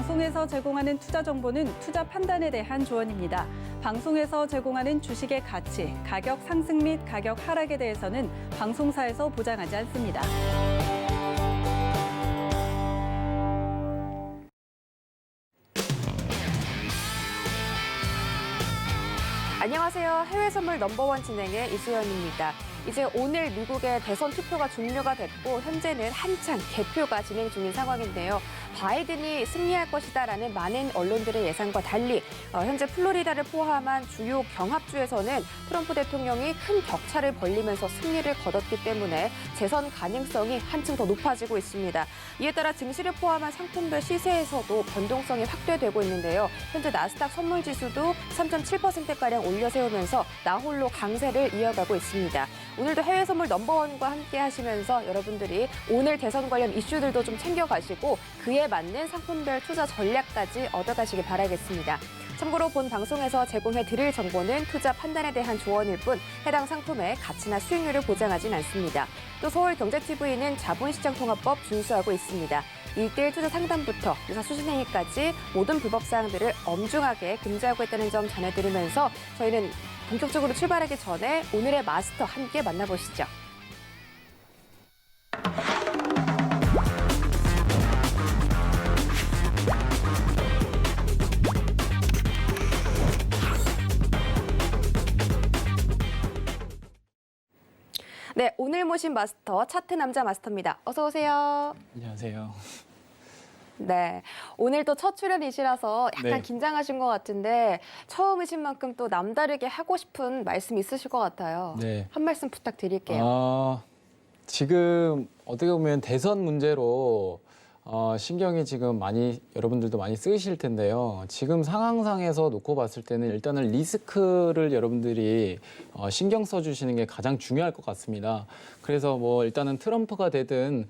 방송에서 제공하는 투자 정보는 투자 판단에 대한 조언입니다. 방송에서 제공하는 주식의 가치, 가격 상승 및 가격 하락에 대해서는 방송사에서 보장하지 않습니다. 안녕하세요. 해외 선물 넘버원 진행의 이수연입니다. 이제 오늘 미국의 대선 투표가 종료가 됐고 현재는 한창 개표가 진행 중인 상황인데요. 바이든이 승리할 것이다라는 많은 언론들의 예상과 달리 현재 플로리다를 포함한 주요 경합주에서는 트럼프 대통령이 큰 격차를 벌리면서 승리를 거뒀기 때문에 재선 가능성이 한층 더 높아지고 있습니다. 이에 따라 증시를 포함한 상품별 시세에서도 변동성이 확대되고 있는데요. 현재 나스닥 선물지수도 3.7%가량 올려 세우면서 나홀로 강세를 이어가고 있습니다. 오늘도 해외 선물 넘버원과 함께 하시면서 여러분들이 오늘 대선 관련 이슈들도 좀 챙겨가시고 그에 맞는 상품별 투자 전략까지 얻어가시기 바라겠습니다. 참고로 본 방송에서 제공해드릴 정보는 투자 판단에 대한 조언일 뿐 해당 상품의 가치나 수익률을 보장하진 않습니다. 또 서울경제TV는 자본시장통합법 준수하고 있습니다. 1:1 투자 상담부터 유사 수신행위까지 모든 불법사항들을 엄중하게 금지하고 있다는 점 전해드리면서 저희는 본격적으로 출발하기 전에 오늘의 마스터 함께 만나보시죠. 네, 오늘 모신 마스터 차트 남자 마스터입니다. 어서 오세요. 안녕하세요. 네, 오늘도 첫 출연이시라서 약간 네. 긴장하신 것 같은데 처음이신 만큼 또 남다르게 하고 싶은 말씀 있으실 것 같아요. 네. 한 말씀 부탁드릴게요. 지금 어떻게 보면 대선 문제로 신경이 지금 여러분들도 많이 쓰이실 텐데요. 지금 상황상에서 놓고 봤을 때는 일단은 리스크를 여러분들이 신경 써주시는 게 가장 중요할 것 같습니다. 그래서 뭐 일단은 트럼프가 되든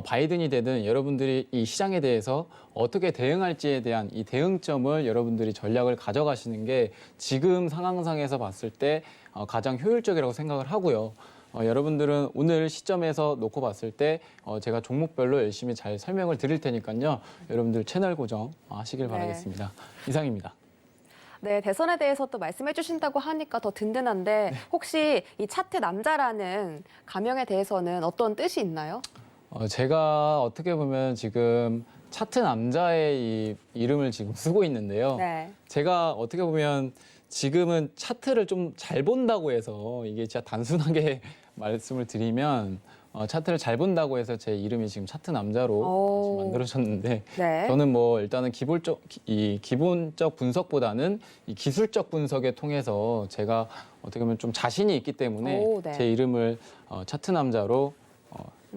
바이든이 되든 여러분들이 이 시장에 대해서 어떻게 대응할지에 대한 이 대응점을 여러분들이 전략을 가져가시는 게 지금 상황상에서 봤을 때 가장 효율적이라고 생각을 하고요. 여러분들은 오늘 시점에서 놓고 봤을 때 제가 종목별로 열심히 잘 설명을 드릴 테니까요. 여러분들 채널 고정 하시길 바라겠습니다. 이상입니다. 네, 대선에 대해서 또 말씀해 주신다고 하니까 더 든든한데 혹시 이 차트 남자라는 가명에 대해서는 어떤 뜻이 있나요? 제가 어떻게 보면 지금 차트 남자의 이 이름을 지금 쓰고 있는데요. 네. 제가 어떻게 보면 지금은 차트를 좀 잘 본다고 해서 이게 진짜 단순하게 말씀을 드리면 차트를 잘 본다고 해서 제 이름이 지금 차트 남자로 지금 만들어졌는데 네. 저는 뭐 일단은 기본적 분석보다는 이 기술적 분석에 통해서 제가 어떻게 보면 좀 자신이 있기 때문에 네. 제 이름을 차트 남자로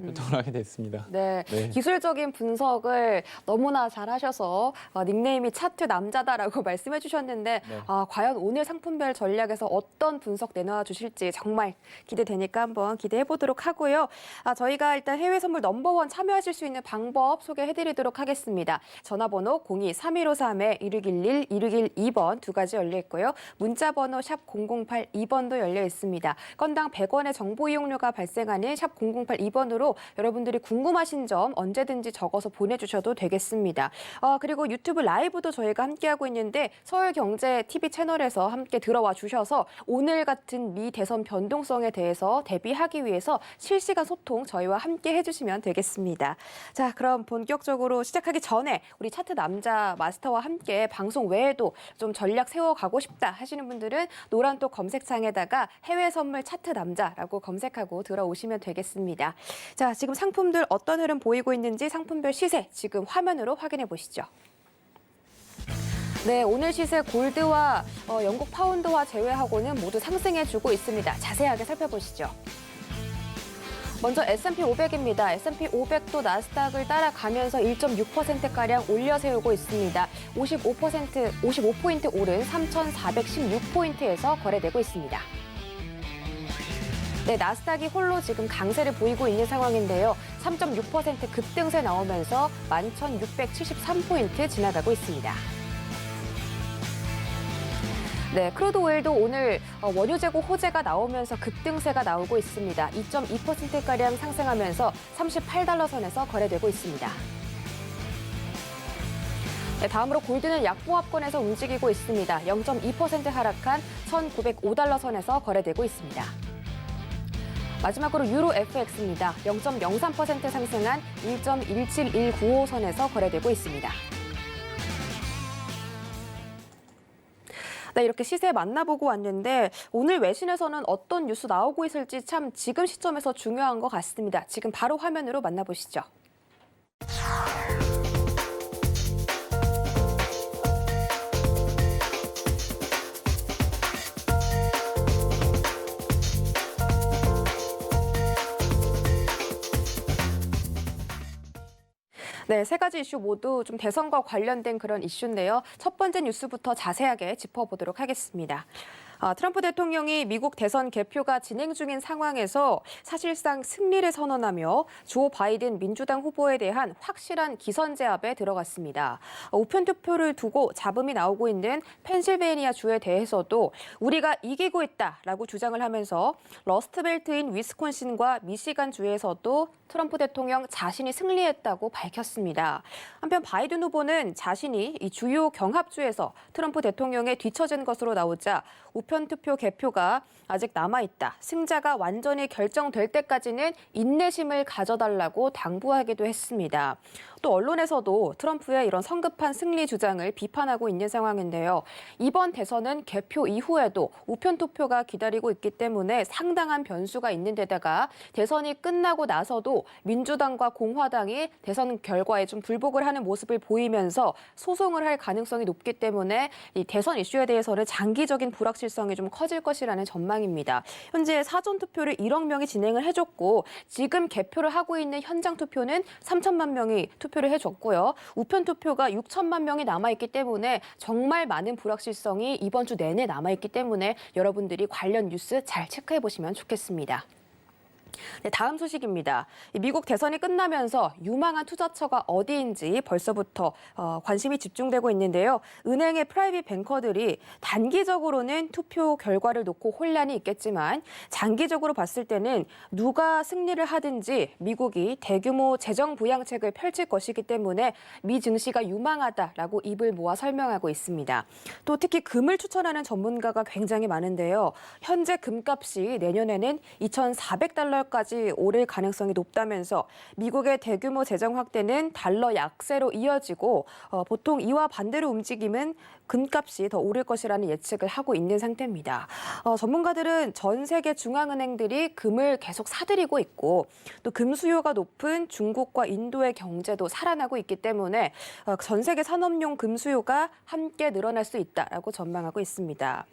활동을 하게 됐습니다. 네, 네. 기술적인 분석을 너무나 잘하셔서 닉네임이 차트 남자다라고 말씀해 주셨는데 네. 과연 오늘 상품별 전략에서 어떤 분석 내놔 주실지 정말 기대되니까 한번 기대해 보도록 하고요. 저희가 일단 해외 선물 넘버원 참여하실 수 있는 방법 소개해 드리도록 하겠습니다. 전화번호 02-3153-1611, 1612번 두 가지 열려 있고요. 문자번호 샵 0082번도 열려 있습니다. 건당 100원의 정보 이용료가 발생하는 샵 0082번으로 여러분들이 궁금하신 점 언제든지 적어서 보내주셔도 되겠습니다. 그리고 유튜브 라이브도 저희가 함께하고 있는데 서울경제TV 채널에서 함께 들어와 주셔서 오늘 같은 미 대선 변동성에 대해서 대비하기 위해서 실시간 소통 저희와 함께 해주시면 되겠습니다. 자, 그럼 본격적으로 시작하기 전에 우리 차트 남자 마스터와 함께 방송 외에도 좀 전략 세워가고 싶다 하시는 분들은 노란톡 검색창에다가 해외 선물 차트 남자라고 검색하고 들어오시면 되겠습니다. 자, 지금 상품들 어떤 흐름 보이고 있는지 상품별 시세 지금 화면으로 확인해 보시죠. 네, 오늘 시세 골드와 영국 파운드와 제외하고는 모두 상승해주고 있습니다. 자세하게 살펴보시죠. 먼저 S&P 500입니다. S&P 500도 나스닥을 따라가면서 1.6%가량 올려 세우고 있습니다. 55포인트 오른 3,416포인트에서 거래되고 있습니다. 네, 나스닥이 홀로 지금 강세를 보이고 있는 상황인데요. 3.6% 급등세 나오면서 11,673포인트 지나가고 있습니다. 네, 크루드 오일도 오늘 원유 재고 호재가 나오면서 급등세가 나오고 있습니다. 2.2%가량 상승하면서 $38 선에서 거래되고 있습니다. 네, 다음으로 골드는 약보합권에서 움직이고 있습니다. 0.2% 하락한 1,905달러 선에서 거래되고 있습니다. 마지막으로 유로 FX입니다. 0.03% 상승한 1.17195 선에서 거래되고 있습니다. 네, 이렇게 시세 만나보고 왔는데 오늘 외신에서는 어떤 뉴스 나오고 있을지 참 지금 시점에서 중요한 것 같습니다. 지금 바로 화면으로 만나보시죠. 네, 세 가지 이슈 모두 좀 대선과 관련된 그런 이슈인데요. 첫 번째 뉴스부터 자세하게 짚어보도록 하겠습니다. 트럼프 대통령이 미국 대선 개표가 진행 중인 상황에서 사실상 승리를 선언하며 조 바이든 민주당 후보에 대한 확실한 기선 제압에 들어갔습니다. 우편 투표를 두고 잡음이 나오고 있는 펜실베이니아 주에 대해서도 우리가 이기고 있다라고 주장을 하면서 러스트벨트인 위스콘신과 미시간 주에서도 트럼프 대통령 자신이 승리했다고 밝혔습니다. 한편 바이든 후보는 자신이 이 주요 경합주에서 트럼프 대통령에 뒤처진 것으로 나오자 우편 투표 개표가 아직 남아있다. 승자가 완전히 결정될 때까지는 인내심을 가져달라고 당부하기도 했습니다. 또 언론에서도 트럼프의 이런 성급한 승리 주장을 비판하고 있는 상황인데요. 이번 대선은 개표 이후에도 우편 투표가 기다리고 있기 때문에 상당한 변수가 있는 데다가 대선이 끝나고 나서도 민주당과 공화당이 대선 결과에 좀 불복을 하는 모습을 보이면서 소송을 할 가능성이 높기 때문에 이 대선 이슈에 대해서는 장기적인 불확실성이 좀 커질 것이라는 전망입니다. 현재 사전 투표를 1억 명이 진행을 해줬고 지금 개표를 하고 있는 현장 투표는 3천만 명이 투표를 해줬고요. 우편 투표가 6천만 명이 남아있기 때문에 정말 많은 불확실성이 이번 주 내내 남아있기 때문에 여러분들이 관련 뉴스 잘 체크해 보시면 좋겠습니다. 네, 다음 소식입니다. 미국 대선이 끝나면서 유망한 투자처가 어디인지 벌써부터 관심이 집중되고 있는데요. 은행의 프라이빗 뱅커들이 단기적으로는 투표 결과를 놓고 혼란이 있겠지만 장기적으로 봤을 때는 누가 승리를 하든지 미국이 대규모 재정 부양책을 펼칠 것이기 때문에 미 증시가 유망하다라고 입을 모아 설명하고 있습니다. 또 특히 금을 추천하는 전문가가 굉장히 많은데요. 현재 금값이 내년에는 2,400달러까지 오를 가능성이 높다면서 미국의 대규모 재정 확대는 달러 약세로 이어지고 보통 이와 반대로 움직임은 금값이 더 오를 것이라는 예측을 하고 있는 상태입니다. 전문가들은 전 세계 중앙은행들이 금을 계속 사들이고 있고 또 금 수요가 높은 중국과 인도의 경제도 살아나고 있기 때문에 전 세계 산업용 금 수요가 함께 늘어날 수 있다라고 전망하고 있습니다.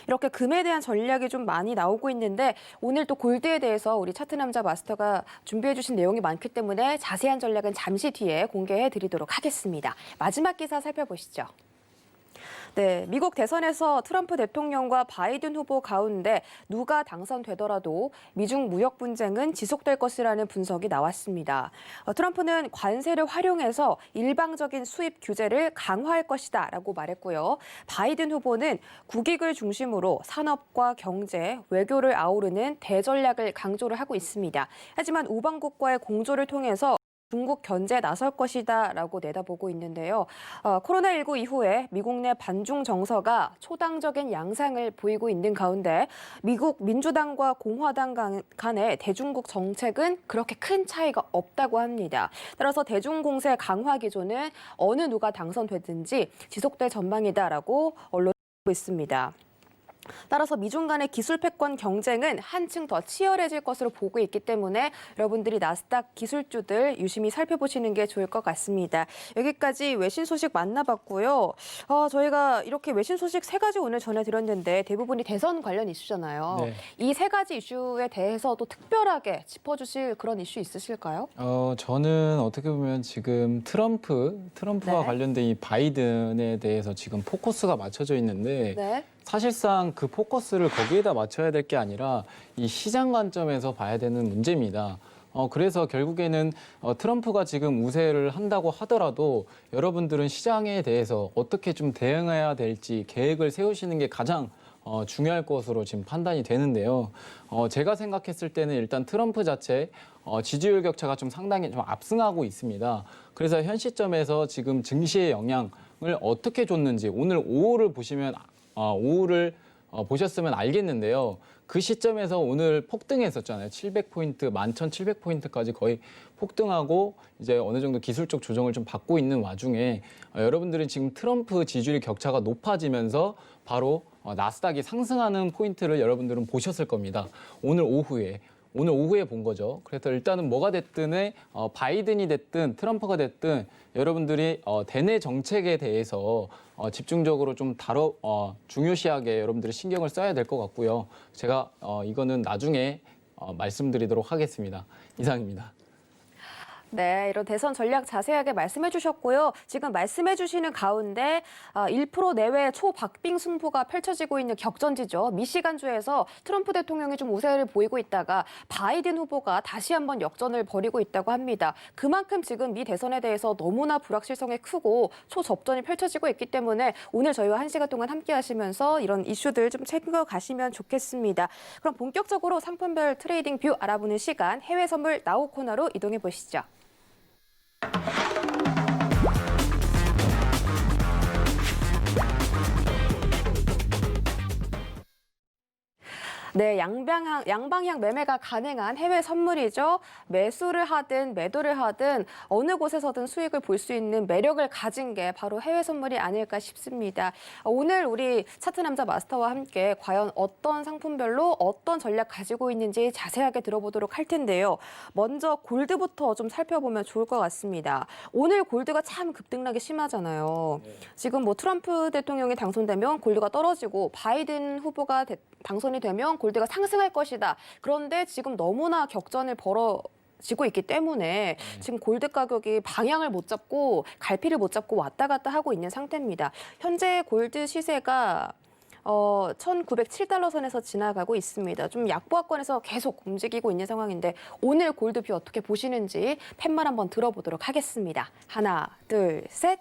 이렇게 금에 대한 전략이 좀 많이 나오고 있는데 오늘 또 골드에 대해서 우리 차트 남자 마스터가 준비해 주신 내용이 많기 때문에 자세한 전략은 잠시 뒤에 공개해 드리도록 하겠습니다. 마지막 기사 살펴보시죠. 네, 미국 대선에서 트럼프 대통령과 바이든 후보 가운데 누가 당선되더라도 미중 무역 분쟁은 지속될 것이라는 분석이 나왔습니다. 트럼프는 관세를 활용해서 일방적인 수입 규제를 강화할 것이다라고 말했고요. 바이든 후보는 국익을 중심으로 산업과 경제, 외교를 아우르는 대전략을 강조를 하고 있습니다. 하지만 우방국과의 공조를 통해서 중국 견제에 나설 것이다라고 내다보고 있는데요. 코로나19 이후에 미국 내 반중 정서가 초당적인 양상을 보이고 있는 가운데 미국 민주당과 공화당 간의 대중국 정책은 그렇게 큰 차이가 없다고 합니다. 따라서 대중 공세 강화 기조는 어느 누가 당선되든지 지속될 전망이다라고 언론이 보고 있습니다. 따라서 미중 간의 기술 패권 경쟁은 한층 더 치열해질 것으로 보고 있기 때문에 여러분들이 나스닥 기술주들 유심히 살펴보시는 게 좋을 것 같습니다. 여기까지 외신 소식 만나봤고요. 저희가 이렇게 외신 소식 세 가지 오늘 전해드렸는데 대부분이 대선 관련 이슈잖아요. 네. 이 세 가지 이슈에 대해서도 특별하게 짚어주실 그런 이슈 있으실까요? 저는 어떻게 보면 지금 트럼프와 네. 관련된 이 바이든에 대해서 지금 포커스가 맞춰져 있는데 네. 사실상 그 포커스를 거기에다 맞춰야 될 게 아니라 이 시장 관점에서 봐야 되는 문제입니다. 그래서 결국에는 트럼프가 지금 우세를 한다고 하더라도 여러분들은 시장에 대해서 어떻게 좀 대응해야 될지 계획을 세우시는 게 가장 중요할 것으로 지금 판단이 되는데요. 제가 생각했을 때는 일단 트럼프 자체 지지율 격차가 좀 상당히 좀 압승하고 있습니다. 그래서 현 시점에서 지금 증시의 영향을 어떻게 줬는지 오늘 오후를 보시면 오후를 보셨으면 알겠는데요. 그 시점에서 오늘 폭등했었잖아요. 700포인트, 11,700포인트까지 거의 폭등하고 이제 어느 정도 기술적 조정을 좀 받고 있는 와중에 여러분들이 지금 트럼프 지지율 격차가 높아지면서 바로 나스닥이 상승하는 포인트를 여러분들은 보셨을 겁니다. 오늘 오후에 본 거죠. 그래서 일단은 뭐가 됐든 바이든이 됐든 트럼프가 됐든 여러분들이 대내 정책에 대해서 집중적으로 좀 중요시하게 여러분들이 신경을 써야 될 것 같고요. 제가 이거는 나중에 말씀드리도록 하겠습니다. 이상입니다. 네, 이런 대선 전략 자세하게 말씀해 주셨고요. 지금 말씀해 주시는 가운데 1% 내외 초박빙 승부가 펼쳐지고 있는 격전지죠. 미시간주에서 트럼프 대통령이 좀 우세를 보이고 있다가 바이든 후보가 다시 한번 역전을 벌이고 있다고 합니다. 그만큼 지금 미 대선에 대해서 너무나 불확실성이 크고 초접전이 펼쳐지고 있기 때문에 오늘 저희와 1시간 동안 함께 하시면서 이런 이슈들 좀 챙겨가시면 좋겠습니다. 그럼 본격적으로 상품별 트레이딩 뷰 알아보는 시간 해외 선물 나우 코너로 이동해 보시죠. 네, 양방향 매매가 가능한 해외 선물이죠. 매수를 하든 매도를 하든 어느 곳에서든 수익을 볼 수 있는 매력을 가진 게 바로 해외 선물이 아닐까 싶습니다. 오늘 우리 차트 남자 마스터와 함께 과연 어떤 상품별로 어떤 전략 가지고 있는지 자세하게 들어보도록 할 텐데요. 먼저 골드부터 좀 살펴보면 좋을 것 같습니다. 오늘 골드가 참 급등락이 심하잖아요. 지금 뭐 트럼프 대통령이 당선되면 골드가 떨어지고 바이든 후보가 당선이 되면 골드가 상승할 것이다. 그런데 지금 너무나 격전을 벌어지고 있기 때문에 지금 골드 가격이 방향을 못 잡고 갈피를 못 잡고 왔다 갔다 하고 있는 상태입니다. 현재 골드 시세가 1,907달러 선에서 지나가고 있습니다. 좀 약보합권에서 계속 움직이고 있는 상황인데 오늘 골드뷰 어떻게 보시는지 팻말 한번 들어보도록 하겠습니다. 하나, 둘, 셋.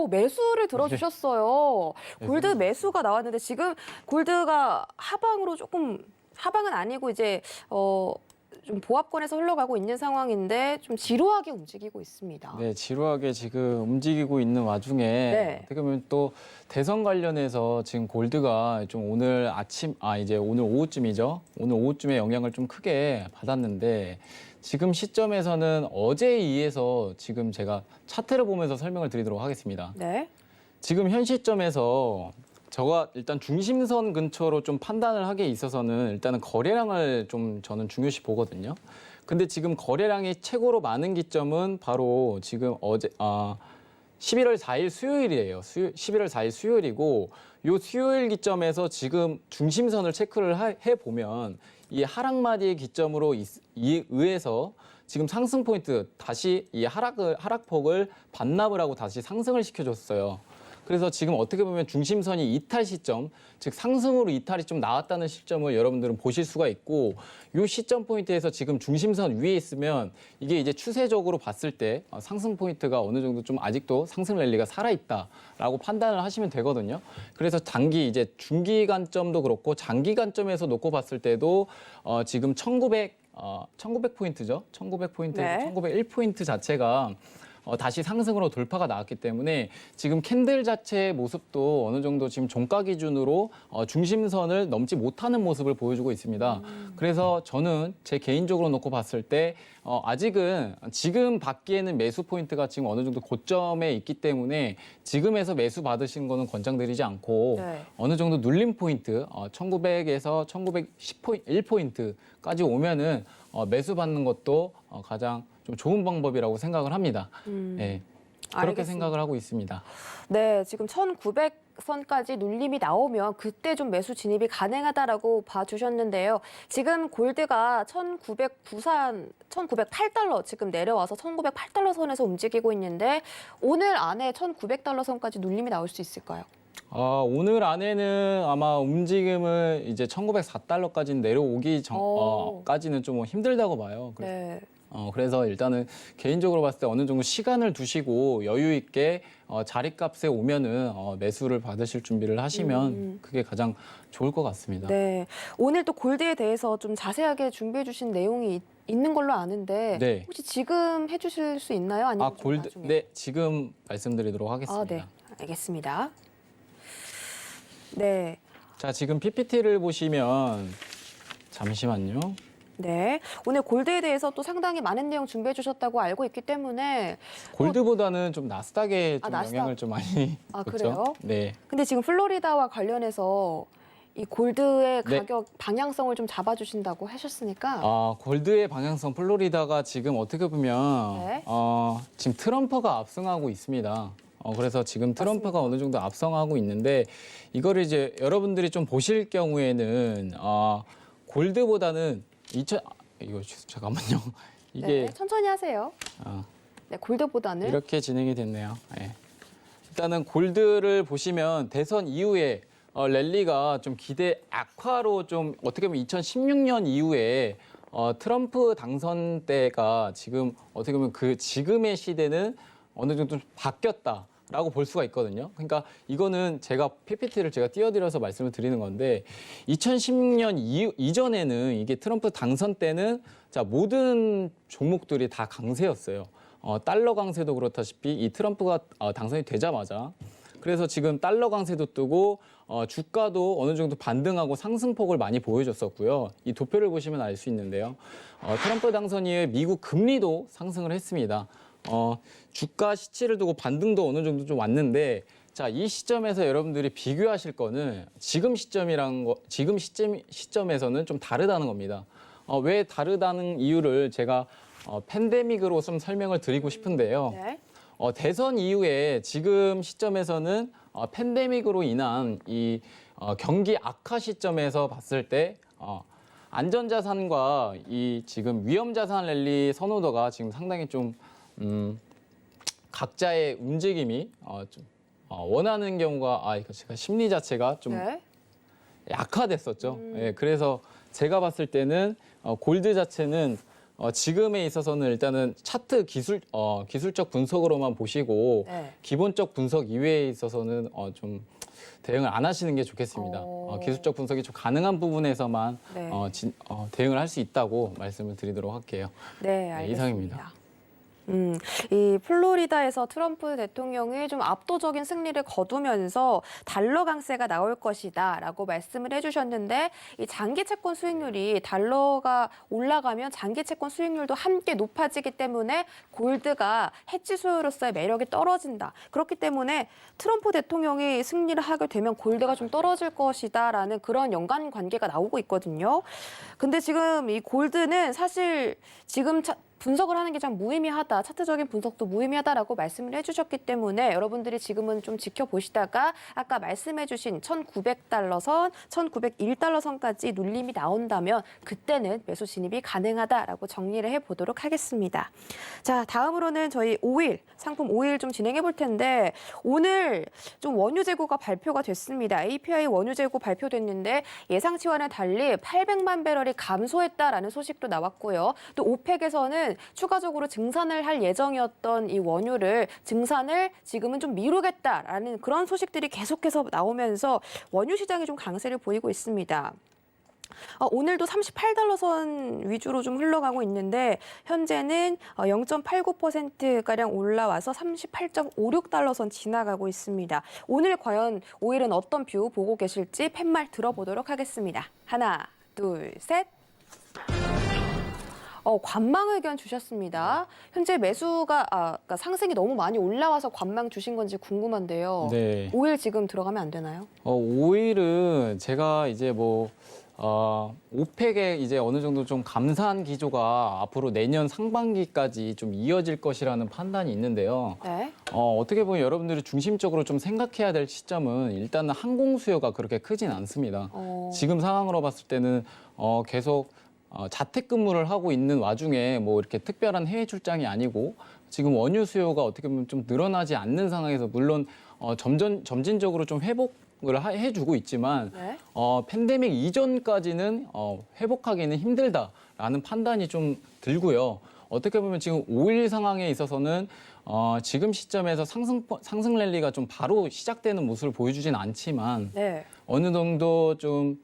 매수를 들어주셨어요. 골드 매수가 나왔는데 지금 골드가 하방으로 조금 하방은 아니고 이제 좀 보합권에서 흘러가고 있는 상황인데 좀 지루하게 움직이고 있습니다. 네, 지루하게 지금 움직이고 있는 와중에 네. 어떻게 보면 또 대선 관련해서 지금 골드가 좀 오늘 이제 오늘 오후쯤이죠. 오늘 오후쯤에 영향을 좀 크게 받았는데 지금 시점에서는 어제에 의해서 지금 제가 차트를 보면서 설명을 드리도록 하겠습니다. 네. 지금 현 시점에서 제가 일단 중심선 근처로 좀 판단을 하기에 있어서는 일단은 거래량을 좀 저는 중요시 보거든요. 근데 지금 거래량이 최고로 많은 기점은 바로 지금 11월 4일 수요일이에요. 11월 4일 수요일이고 요 수요일 기점에서 지금 중심선을 체크를 해보면 이 하락마디의 기점으로 의해서 지금 상승 포인트 다시 이 하락폭을 반납을 하고 다시 상승을 시켜줬어요. 그래서 지금 어떻게 보면 중심선이 이탈 시점, 즉 상승으로 이탈이 좀 나왔다는 시점을 여러분들은 보실 수가 있고 이 시점 포인트에서 지금 중심선 위에 있으면 이게 이제 추세적으로 봤을 때 상승 포인트가 어느 정도 좀 아직도 상승 랠리가 살아있다라고 판단을 하시면 되거든요. 그래서 이제 중기 관점도 그렇고 장기 관점에서 놓고 봤을 때도 지금 1900포인트죠. 1900포인트에서 네. 1901포인트 자체가 다시 상승으로 돌파가 나왔기 때문에 지금 캔들 자체의 모습도 어느 정도 지금 종가 기준으로 중심선을 넘지 못하는 모습을 보여주고 있습니다. 그래서 저는 제 개인적으로 놓고 봤을 때 아직은 지금 받기에는 매수 포인트가 지금 어느 정도 고점에 있기 때문에 지금에서 매수 받으시는 거는 권장드리지 않고 네. 어느 정도 눌림 포인트 1900에서 1901포인트까지 오면은 매수 받는 것도 가장 좀 좋은 방법이라고 생각을 합니다. 네, 그렇게 알겠습니다. 생각을 하고 있습니다. 네, 지금 1,900선까지 눌림이 나오면 그때 좀 매수 진입이 가능하다라고 봐주셨는데요. 지금 골드가 1,908달러 지금 내려와서 1,908달러 선에서 움직이고 있는데 오늘 안에 1,900달러 선까지 눌림이 나올 수 있을까요? 오늘 안에는 아마 움직임을 이제 1,904달러까지 내려오기 전까지는 좀 힘들다고 봐요. 그래서 네. 그래서 일단은 개인적으로 봤을 때 어느 정도 시간을 두시고 여유 있게 자리값에 오면은 매수를 받으실 준비를 하시면 그게 가장 좋을 것 같습니다. 네. 오늘 또 골드에 대해서 좀 자세하게 준비해 주신 내용이 있는 걸로 아는데 네. 혹시 지금 해 주실 수 있나요? 아니면 좀 골드, 나중에? 네, 지금 말씀드리도록 하겠습니다. 네. 알겠습니다. 네. 자, 지금 PPT를 보시면 잠시만요. 네. 오늘 골드에 대해서 또 상당히 많은 내용 준비해 주셨다고 알고 있기 때문에 골드보다는 좀 나스닥에 좀 나스닥. 영향을 좀 많이 아, 줬죠. 그래요? 네. 근데 지금 플로리다와 관련해서 이 골드의 네. 가격 방향성을 좀 잡아주신다고 하셨으니까 골드의 방향성 플로리다가 지금 어떻게 보면 네. 지금 트럼프가 압승하고 있습니다. 그래서 지금 트럼프가 어느 정도 압승하고 있는데 이거를 이제 여러분들이 좀 보실 경우에는 골드보다는 이거 잠깐만요. 이게 네, 천천히 하세요. 어, 네, 골드보다는 이렇게 진행이 됐네요. 네. 일단은 골드를 보시면 대선 이후에 랠리가 좀 기대 악화로 좀 어떻게 보면 2016년 이후에 트럼프 당선 때가 지금 어떻게 보면 그 지금의 시대는 어느 정도 좀 바뀌었다라고 볼 수가 있거든요. 그러니까 이거는 제가 PPT를 제가 띄워드려서 말씀을 드리는 건데 2016년 이전에는 이게 트럼프 당선 때는 자 모든 종목들이 다 강세였어요. 달러 강세도 그렇다시피 이 트럼프가 당선이 되자마자 그래서 지금 달러 강세도 뜨고 주가도 어느 정도 반등하고 상승폭을 많이 보여줬었고요. 이 도표를 보시면 알 수 있는데요. 트럼프 당선 이후에 미국 금리도 상승을 했습니다. 주가 시치를 두고 반등도 어느 정도 좀 왔는데 자, 이 시점에서 여러분들이 비교하실 거는 지금 시점에서는 좀 다르다는 겁니다. 왜 다르다는 이유를 제가 팬데믹으로 좀 설명을 드리고 싶은데요. 네. 대선 이후에 지금 시점에서는 팬데믹으로 인한 이 경기 악화 시점에서 봤을 때 안전자산과 이 지금 위험자산 랠리 선호도가 지금 상당히 좀 각자의 움직임이 좀 원하는 경우가 이거 제가 심리 자체가 좀 네. 약화됐었죠. 예, 그래서 제가 봤을 때는 골드 자체는 지금에 있어서는 일단은 차트 기술적 분석으로만 보시고 네. 기본적 분석 이외에 있어서는 좀 대응을 안 하시는 게 좋겠습니다. 기술적 분석이 좀 가능한 부분에서만 네. 대응을 할 수 있다고 말씀을 드리도록 할게요. 네, 알겠습니다. 이상입니다. 이 플로리다에서 트럼프 대통령이 좀 압도적인 승리를 거두면서 달러 강세가 나올 것이다라고 말씀을 해주셨는데 이 장기 채권 수익률이 달러가 올라가면 장기 채권 수익률도 함께 높아지기 때문에 골드가 해지 수요로서의 매력이 떨어진다. 그렇기 때문에 트럼프 대통령이 승리를 하게 되면 골드가 좀 떨어질 것이다라는 그런 연관 관계가 나오고 있거든요. 근데 지금 이 골드는 사실 지금 분석을 하는 게 참 무의미하다. 차트적인 분석도 무의미하다라고 말씀을 해주셨기 때문에 여러분들이 지금은 좀 지켜보시다가 아까 말씀해주신 1,900달러 선, 1,901달러 선까지 눌림이 나온다면 그때는 매수 진입이 가능하다라고 정리를 해보도록 하겠습니다. 자, 다음으로는 저희 오일, 상품 오일 좀 진행해 볼 텐데 오늘 좀 원유 재고가 발표가 됐습니다. API 원유 재고 발표됐는데 예상치와는 달리 800만 배럴이 감소했다라는 소식도 나왔고요. 또 오펙에서는 추가적으로 증산을 할 예정이었던 이 원유를 증산을 지금은 좀 미루겠다라는 그런 소식들이 계속해서 나오면서 원유 시장이 좀 강세를 보이고 있습니다. 오늘도 38달러 선 위주로 좀 흘러가고 있는데 현재는 0.89%가량 올라와서 38.56달러 선 지나가고 있습니다. 오늘 과연 오일은 어떤 뷰 보고 계실지 팻말 들어보도록 하겠습니다. 하나, 둘, 셋. 관망 의견 주셨습니다. 현재 매수가 그러니까 상승이 너무 많이 올라와서 관망 주신 건지 궁금한데요. 네. 오일 지금 들어가면 안 되나요? 오일은 제가 이제 오펙에 이제 어느 정도 좀 감산 기조가 앞으로 내년 상반기까지 좀 이어질 것이라는 판단이 있는데요. 네. 어떻게 보면 여러분들이 중심적으로 좀 생각해야 될 시점은 일단은 항공 수요가 그렇게 크진 않습니다. 지금 상황으로 봤을 때는 계속 자택근무를 하고 있는 와중에 이렇게 특별한 해외 출장이 아니고 지금 원유 수요가 어떻게 보면 좀 늘어나지 않는 상황에서 물론 점진적으로 좀 회복을 해주고 있지만 네. 팬데믹 이전까지는 회복하기는 힘들다라는 판단이 좀 들고요. 어떻게 보면 지금 5일 상황에 있어서는 지금 시점에서 상승 랠리가 좀 바로 시작되는 모습을 보여주진 않지만 네. 어느 정도 좀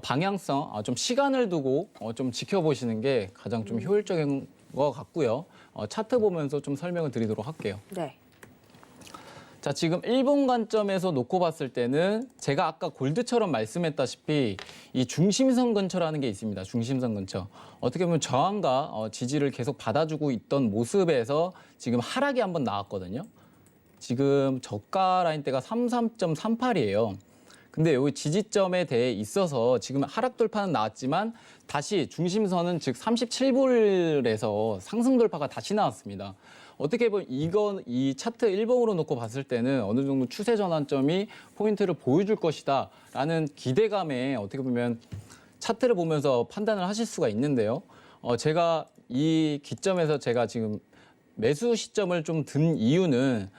방향성, 좀 시간을 두고 좀 지켜보시는 게 가장 좀 효율적인 것 같고요. 차트 보면서 좀 설명을 드리도록 할게요. 네. 자, 지금 일본 관점에서 놓고 봤을 때는 제가 아까 골드처럼 말씀했다시피 이 중심선 근처라는 게 있습니다. 중심선 근처. 어떻게 보면 저항과 지지를 계속 받아주고 있던 모습에서 지금 하락이 한번 나왔거든요. 지금 저가 라인대가 33.38이에요. 근데 여기 지지점에 대해 있어서 지금 하락 돌파는 나왔지만 다시 중심선은 즉 37불에서 상승 돌파가 다시 나왔습니다. 어떻게 보면 이 차트 일봉으로 놓고 봤을 때는 어느 정도 추세 전환점이 포인트를 보여줄 것이다라는 기대감에 어떻게 보면 차트를 보면서 판단을 하실 수가 있는데요. 제가 이 기점에서 제가 지금 매수 시점을 좀 든 이유는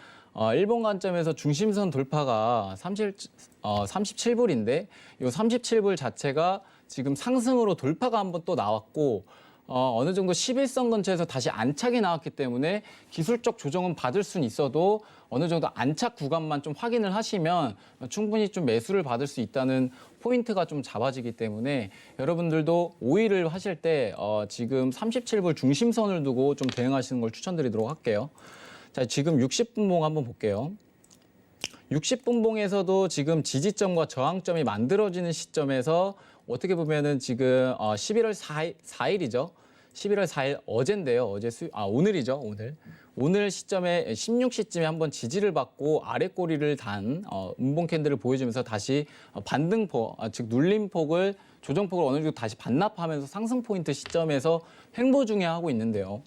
일본 관점에서 중심선 돌파가 37불인데 이 37불 자체가 지금 상승으로 돌파가 한번 또 나왔고 어느 정도 11선 근처에서 다시 안착이 나왔기 때문에 기술적 조정은 받을 수는 있어도 어느 정도 안착 구간만 좀 확인을 하시면 충분히 좀 매수를 받을 수 있다는 포인트가 좀 잡아지기 때문에 여러분들도 5일을 하실 때 지금 37불 중심선을 두고 좀 대응하시는 걸 추천드리도록 할게요. 자, 지금 60분봉 한번 볼게요. 60분봉에서도 지금 지지점과 저항점이 만들어지는 시점에서 어떻게 보면은 지금 11월 4일이죠. 11월 4일 어젠데요. 오늘이죠. 오늘 시점에 16시쯤에 한번 지지를 받고 아래 꼬리를 단 음봉 캔들을 보여주면서 다시 반등폭, 즉 눌림폭을 조정폭을 어느 정도 다시 반납하면서 상승 포인트 시점에서 횡보 중에 하고 있는데요.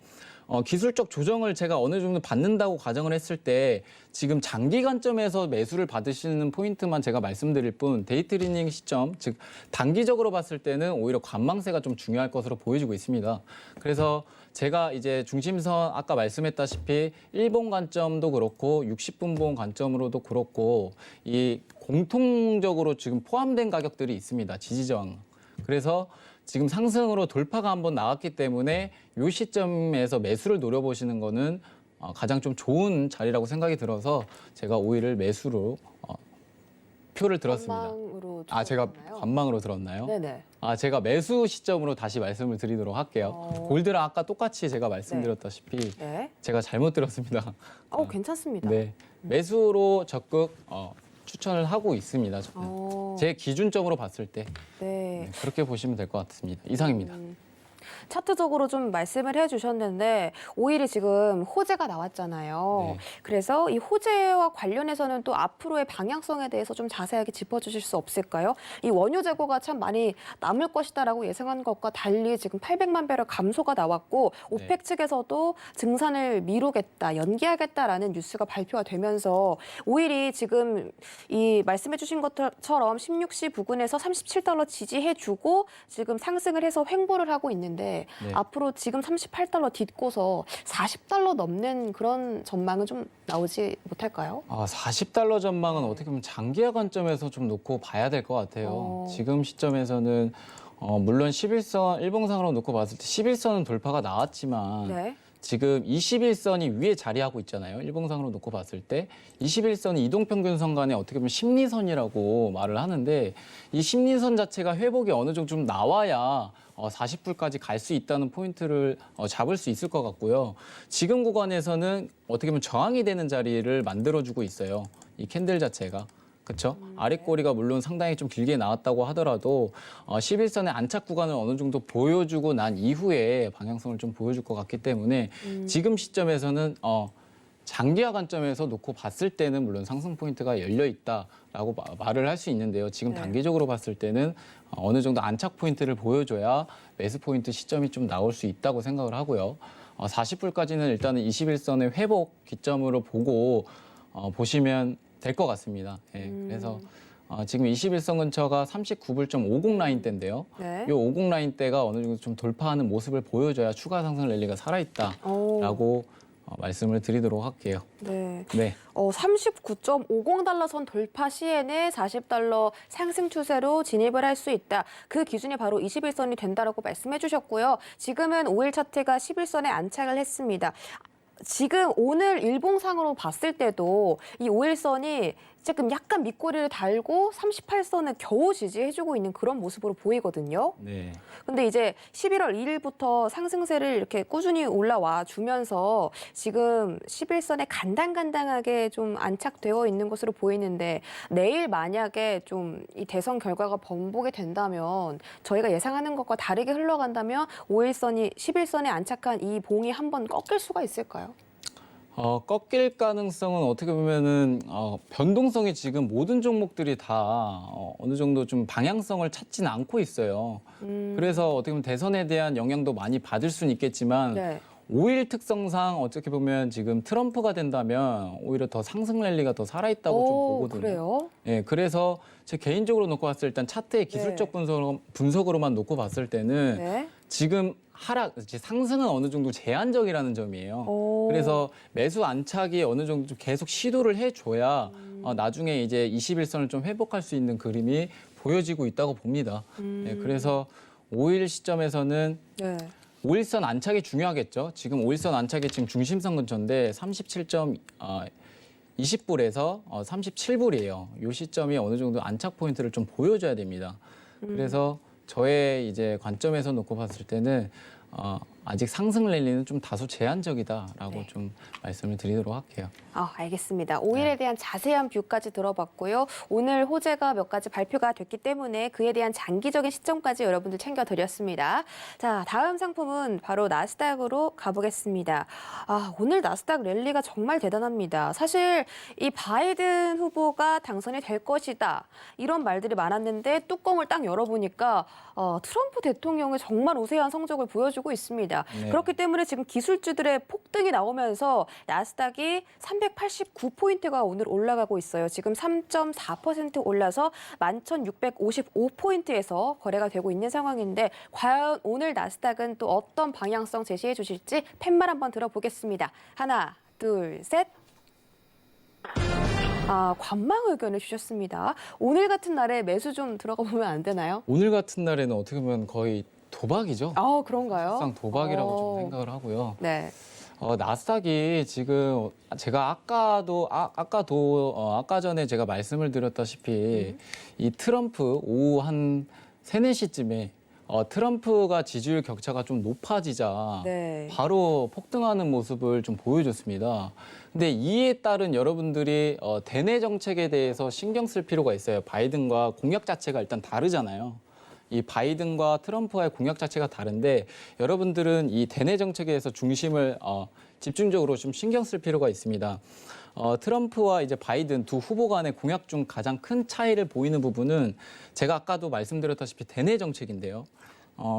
기술적 조정을 제가 어느 정도 받는다고 가정을 했을 때 지금 장기 관점에서 매수를 받으시는 포인트만 제가 말씀드릴 뿐 데이트레이닝 시점, 즉 단기적으로 봤을 때는 오히려 관망세가 좀 중요할 것으로 보여지고 있습니다. 그래서 제가 이제 중심선 아까 말씀했다시피 일본 관점도 그렇고 60분봉 관점으로도 그렇고 이 공통적으로 지금 포함된 가격들이 있습니다. 지지저항. 그래서 지금 상승으로 돌파가 한번 나왔기 때문에 이 시점에서 매수를 노려보시는 거는 가장 좀 좋은 자리라고 생각이 들어서 제가 5일을 매수로 표를 들었습니다. 관망으로 제가 들었나요? 관망으로 들었나요? 네네. 제가 매수 시점으로 다시 말씀을 드리도록 할게요. 골드랑 아까 똑같이 제가 말씀드렸다시피 네. 제가 잘못 들었습니다. 괜찮습니다. 네, 매수로 적극 추천을 하고 있습니다. 저는. 제 기준점으로 봤을 때 네. 그렇게 보시면 될 것 같습니다. 이상입니다. 차트적으로 좀 말씀을 해주셨는데 5일이 지금 호재가 나왔잖아요. 네. 그래서 이 호재와 관련해서는 또 앞으로의 방향성에 대해서 좀 자세하게 짚어주실 수 없을까요? 이 원유 재고가 참 많이 남을 것이다라고 예상한 것과 달리 지금 800만 배럴 감소가 나왔고 오펙 측에서도 증산을 미루겠다, 연기하겠다라는 뉴스가 발표가 되면서 5일이 지금 이 말씀해주신 것처럼 16시 부근에서 37달러 지지해주고 지금 상승을 해서 횡보를 하고 있는데 앞으로 지금 38달러 딛고서 40달러 넘는 그런 전망은 좀 나오지 못할까요? 40달러 전망은 어떻게 보면 장기화 관점에서 좀 놓고 봐야 될 것 같아요. 지금 시점에서는 물론 11선 일봉상으로 놓고 봤을 때 11선은 돌파가 나왔지만 지금 21선이 위에 자리하고 있잖아요. 일봉상으로 놓고 봤을 때 21선이 이동평균선 간에 어떻게 보면 심리선이라고 말을 하는데 이 심리선 자체가 회복이 어느 정도 좀 나와야 40불까지 갈 수 있다는 포인트를 잡을 수 있을 것 같고요. 지금 구간에서는 어떻게 보면 저항이 되는 자리를 만들어주고 있어요. 이 캔들 자체가. 그렇죠? 아랫꼬리가 물론 상당히 좀 길게 나왔다고 하더라도 11선의 안착 구간을 어느 정도 보여주고 난 이후에 방향성을 좀 보여줄 것 같기 때문에 지금 시점에서는 장기화 관점에서 놓고 봤을 때는 물론 상승 포인트가 열려 있다라고 말을 할 수 있는데요. 지금 단기적으로 봤을 때는 어느 정도 안착 포인트를 보여줘야 매수 포인트 시점이 좀 나올 수 있다고 생각을 하고요. 40불까지는 일단은 21선의 회복 기점으로 보고 보시면 될 것 같습니다. 그래서 지금 21선 근처가 39불.50 라인대인데요. 이 50 라인대가 어느 정도 좀 돌파하는 모습을 보여줘야 추가 상승 랠리가 살아있다라고 말씀을 드리도록 할게요. 네. 네. 39.50달러 선 돌파 시에는 40달러 상승 추세로 진입을 할 수 있다. 그 기준이 바로 21선이 된다라고 말씀해 주셨고요. 지금은 5일 차트가 11선에 안착을 했습니다. 지금 오늘 일봉상으로 봤을 때도 이 5일선이 지금 약간 밑꼬리를 달고 38선을 겨우 지지해주고 있는 그런 모습으로 보이거든요. 네. 근데 이제 11월 2일부터 상승세를 이렇게 꾸준히 올라와 주면서 지금 11선에 간당간당하게 좀 안착되어 있는 것으로 보이는데 내일 만약에 좀 이 대선 결과가 번복이 된다면 저희가 예상하는 것과 다르게 흘러간다면 5일선이 11선에 안착한 이 봉이 한번 꺾일 수가 있을까요? 꺾일 가능성은 어떻게 보면은 변동성이 지금 모든 종목들이 다 어느 정도 좀 방향성을 찾지는 않고 있어요. 그래서 어떻게 보면 대선에 대한 영향도 많이 받을 수는 있겠지만 네. 5일 특성상 어떻게 보면 지금 트럼프가 된다면 오히려 더 상승 랠리가 더 살아있다고 좀 보거든요. 그래요? 예, 그래서 제 개인적으로 놓고 봤을 때 일단 차트의 기술적 분석으로만 놓고 봤을 때는 네. 지금 상승은 어느 정도 제한적이라는 점이에요. 그래서 매수 안착이 어느 정도 좀 계속 시도를 해줘야 나중에 이제 21선을 좀 회복할 수 있는 그림이 보여지고 있다고 봅니다. 네, 그래서 5일 시점에서는 네. 5일선 안착이 중요하겠죠. 지금 5일선 안착이 지금 중심선 근처인데 37.20불에서 37불이에요. 이 시점이 어느 정도 안착 포인트를 좀 보여줘야 됩니다. 그래서 저의 이제 관점에서 놓고 봤을 때는 아직 상승 랠리는 좀 다소 제한적이다라고 네. 좀 말씀을 드리도록 할게요. 알겠습니다. 5일에 대한 자세한 뷰까지 들어봤고요. 오늘 호재가 몇 가지 발표가 됐기 때문에 그에 대한 장기적인 시점까지 여러분들 챙겨드렸습니다. 자, 다음 상품은 바로 나스닥으로 가보겠습니다. 오늘 나스닥 랠리가 정말 대단합니다. 사실 이 바이든 후보가 당선이 될 것이다. 이런 말들이 많았는데 뚜껑을 딱 열어보니까 트럼프 대통령이 정말 우세한 성적을 보여주고 있습니다. 네. 그렇기 때문에 지금 기술주들의 폭등이 나오면서 나스닥이 389포인트가 오늘 올라가고 있어요. 지금 3.4% 올라서 11,655포인트에서 거래가 되고 있는 상황인데 과연 오늘 나스닥은 또 어떤 방향성 제시해 주실지 팻말 한번 들어보겠습니다. 하나, 둘, 셋. 관망 의견을 주셨습니다. 오늘 같은 날에 매수 좀 들어가 보면 안 되나요? 오늘 같은 날에는 어떻게 보면 거의 도박이죠. 그런가요? 사실상 도박이라고 좀 생각을 하고요. 네. 나스닥이 지금 제가 아까 전에 제가 말씀을 드렸다시피 이 트럼프 오후 한 3, 4시쯤에 트럼프가 지지율 격차가 좀 높아지자 네. 바로 폭등하는 모습을 좀 보여줬습니다. 근데 이에 따른 여러분들이 대내 정책에 대해서 신경 쓸 필요가 있어요. 바이든과 공약 자체가 일단 다르잖아요. 이 바이든과 트럼프와의 공약 자체가 다른데 여러분들은 이 대내 정책에 대해서 중심을 집중적으로 좀 신경 쓸 필요가 있습니다. 트럼프와 이제 바이든 두 후보 간의 공약 중 가장 큰 차이를 보이는 부분은 제가 아까도 말씀드렸다시피 대내 정책인데요.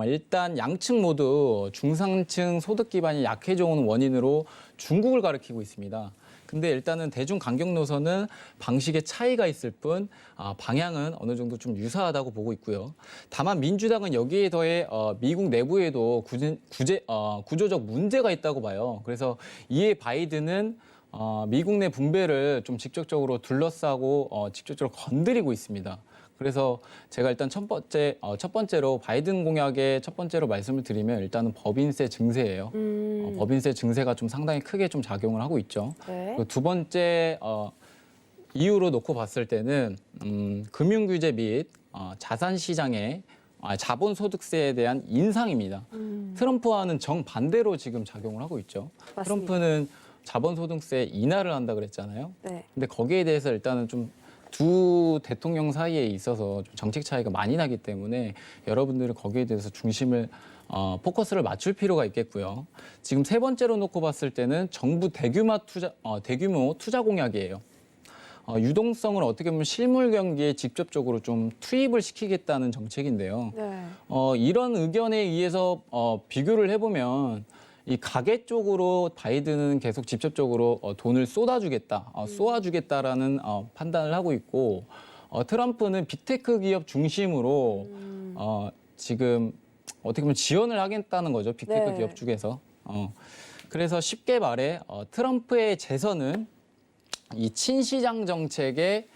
일단 양측 모두 중상층 소득 기반이 약해져 오는 원인으로 중국을 가리키고 있습니다. 근데 일단은 대중 강경 노선은 방식의 차이가 있을 뿐 방향은 어느 정도 좀 유사하다고 보고 있고요. 다만 민주당은 여기에 더해 미국 내부에도 구조적 문제가 있다고 봐요. 그래서 이에 바이든은 미국 내 분배를 좀 직접적으로 둘러싸고 직접적으로 건드리고 있습니다. 그래서 제가 일단 첫 번째로 바이든 공약의 첫 번째로 말씀을 드리면 일단은 법인세 증세예요. 법인세 증세가 좀 상당히 크게 좀 작용을 하고 있죠. 네. 두 번째 이유로 놓고 봤을 때는 금융 규제 및 자산 시장의 자본소득세에 대한 인상입니다. 트럼프와는 정반대로 지금 작용을 하고 있죠. 맞습니다. 트럼프는 자본소득세 인하를 한다 그랬잖아요. 네. 근데 거기에 대해서 일단은 좀 두 대통령 사이에 있어서 좀 정책 차이가 많이 나기 때문에 여러분들은 거기에 대해서 중심을 포커스를 맞출 필요가 있겠고요. 지금 세 번째로 놓고 봤을 때는 정부 대규모 투자 공약이에요. 유동성을 어떻게 보면 실물 경기에 직접적으로 좀 투입을 시키겠다는 정책인데요. 네. 이런 의견에 의해서 비교를 해보면 이 가계 쪽으로 바이든은 계속 직접적으로 돈을 쏘아주겠다라는 판단을 하고 있고 트럼프는 빅테크 기업 중심으로 지금 어떻게 보면 지원을 하겠다는 거죠. 빅테크 네. 기업 쪽에서. 그래서 쉽게 말해 트럼프의 재선은 이 친시장 정책의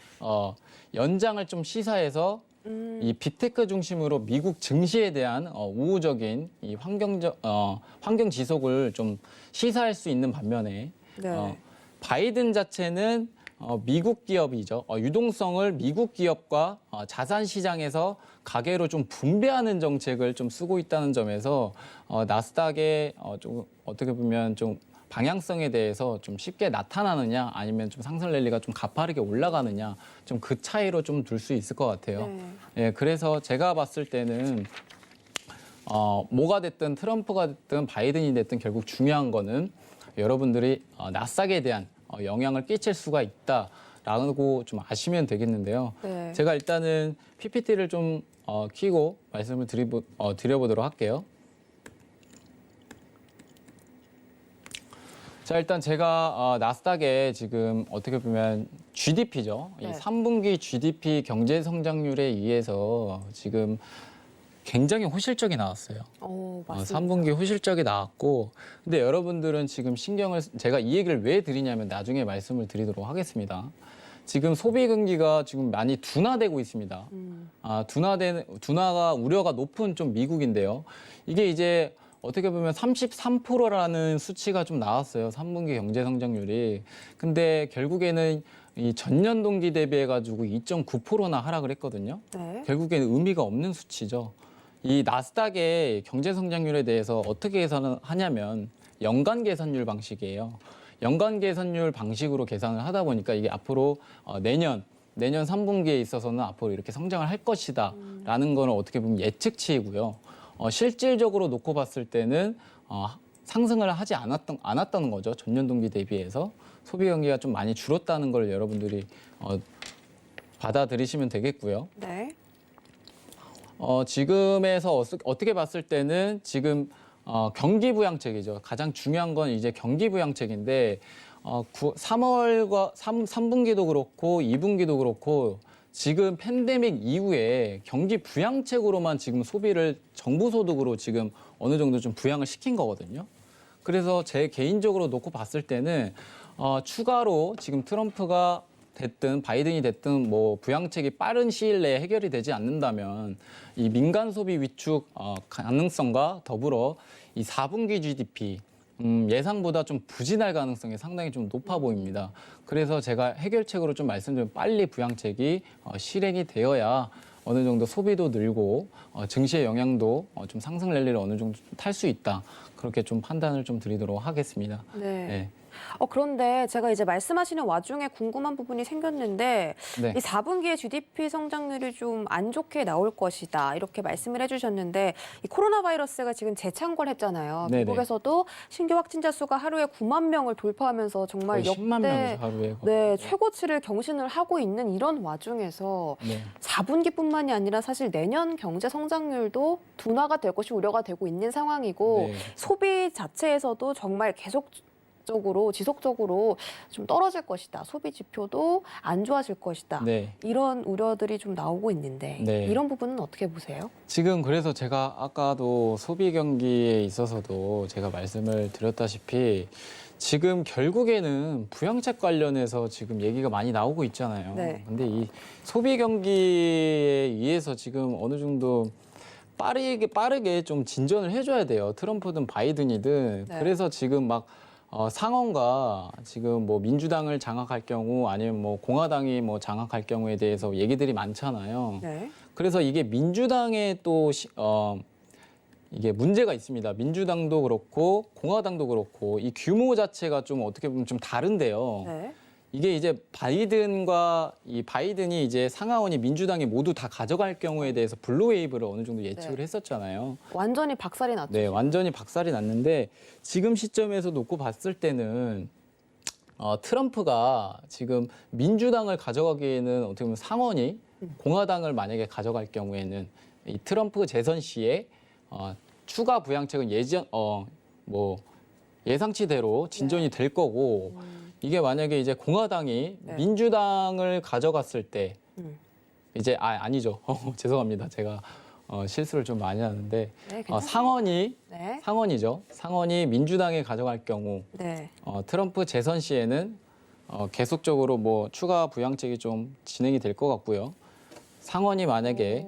연장을 좀 시사해서 이 빅테크 중심으로 미국 증시에 대한 우호적인 이 환경 지속을 좀 시사할 수 있는 반면에 네. 바이든 자체는 미국 기업이죠. 유동성을 미국 기업과 자산 시장에서 가계로 좀 분배하는 정책을 좀 쓰고 있다는 점에서 나스닥의 좀 어떻게 보면 좀 방향성에 대해서 좀 쉽게 나타나느냐 아니면 좀 상승 랠리가 좀 가파르게 올라가느냐 좀 그 차이로 좀 둘 수 있을 것 같아요. 네. 예, 그래서 제가 봤을 때는 뭐가 됐든 트럼프가 됐든 바이든이 됐든 결국 중요한 거는 여러분들이 나스닥에 대한 영향을 끼칠 수가 있다라고 좀 아시면 되겠는데요. 네. 제가 일단은 PPT를 좀 켜고 말씀을 드려보도록 할게요. 자, 일단 제가 나스닥에 지금 어떻게 보면 GDP죠. 네. 이 3분기 GDP 경제 성장률에 의해서 지금 굉장히 호실적이 나왔어요. 맞습니다. 3분기 호실적이 나왔고, 근데 여러분들은 지금 제가 이 얘기를 왜 드리냐면 나중에 말씀을 드리도록 하겠습니다. 지금 소비 경기가 지금 많이 둔화되고 있습니다. 둔화가 우려가 높은 좀 미국인데요. 이게 이제 어떻게 보면 33%라는 수치가 좀 나왔어요. 3분기 경제 성장률이. 근데 결국에는 이 전년 동기 대비해 가지고 2.9%나 하락을 했거든요. 네. 결국에는 의미가 없는 수치죠. 이 나스닥의 경제 성장률에 대해서 어떻게 계산을 하냐면 연간 계산율 방식이에요. 연간 계산율 방식으로 계산을 하다 보니까 이게 앞으로 내년 3분기에 있어서는 앞으로 이렇게 성장을 할 것이다라는 거는 어떻게 보면 예측치이고요. 실질적으로 놓고 봤을 때는 상승을 하지 않았다는 거죠. 전년 동기 대비해서 소비 경기가 좀 많이 줄었다는 걸 여러분들이 받아들이시면 되겠고요. 네. 지금에서 어떻게 봤을 때는 지금 경기 부양책이죠. 가장 중요한 건 이제 경기 부양책인데 3분기도 그렇고 2분기도 그렇고 지금 팬데믹 이후에 경기 부양책으로만 지금 소비를 정부 소득으로 지금 어느 정도 좀 부양을 시킨 거거든요. 그래서 제 개인적으로 놓고 봤을 때는 추가로 지금 트럼프가 됐든 바이든이 됐든 뭐 부양책이 빠른 시일 내에 해결이 되지 않는다면 이 민간 소비 위축 가능성과 더불어 이 4분기 GDP 예상보다 좀 부진할 가능성이 상당히 좀 높아 보입니다. 그래서 제가 해결책으로 좀 말씀드리면 빨리 부양책이 실행이 되어야 어느 정도 소비도 늘고 증시의 영향도 좀 상승 랠리를 어느 정도 탈 수 있다. 그렇게 좀 판단을 좀 드리도록 하겠습니다. 네. 네. 그런데 제가 이제 말씀하시는 와중에 궁금한 부분이 생겼는데 네. 이 4분기에 GDP 성장률이 좀 안 좋게 나올 것이다 이렇게 말씀을 해주셨는데 이 코로나 바이러스가 지금 재창궐했잖아요. 네네. 미국에서도 신규 확진자 수가 하루에 9만 명을 돌파하면서 정말 거의 10만 명이죠, 역대 하루에. 네, 최고치를 경신을 하고 있는 이런 와중에서 네. 4분기뿐만이 아니라 사실 내년 경제 성장률도 둔화가 될 것이 우려가 되고 있는 상황이고 네. 소비 자체에서도 정말 지속적으로 좀 떨어질 것이다. 소비 지표도 안 좋아질 것이다. 네. 이런 우려들이 좀 나오고 있는데 네. 이런 부분은 어떻게 보세요? 지금 그래서 제가 아까도 소비 경기에 있어서도 제가 말씀을 드렸다시피 지금 결국에는 부양책 관련해서 지금 얘기가 많이 나오고 있잖아요. 네. 근데 이 소비 경기에 의해서 지금 어느 정도 빠르게 좀 진전을 해줘야 돼요. 트럼프든 바이든이든. 네. 그래서 지금 막 상원과 지금 뭐 민주당을 장악할 경우 아니면 뭐 공화당이 뭐 장악할 경우에 대해서 얘기들이 많잖아요. 네. 그래서 이게 민주당의 또 이게 문제가 있습니다. 민주당도 그렇고 공화당도 그렇고 이 규모 자체가 좀 어떻게 보면 좀 다른데요. 네. 이게 이제 바이든이 이제 상하원이 민주당이 모두 다 가져갈 경우에 대해서 블루웨이브를 어느 정도 예측을 네. 했었잖아요. 완전히 박살이 났죠. 네, 완전히 박살이 났는데 지금 시점에서 놓고 봤을 때는 트럼프가 지금 민주당을 가져가기에는 어떻게 보면 상원이 공화당을 만약에 가져갈 경우에는 이 트럼프 재선 시에 추가 부양책은 예상치대로 진전이 될 거고 이게 만약에 이제 공화당이 네. 민주당을 가져갔을 때 음. 이제 아니죠. 죄송합니다. 제가 실수를 좀 많이 하는데 네, 괜찮아요. 상원이 네. 상원이죠. 상원이 민주당이 가져갈 경우 네. 트럼프 재선 시에는 계속적으로 뭐 추가 부양책이 좀 진행이 될 것 같고요. 상원이 만약에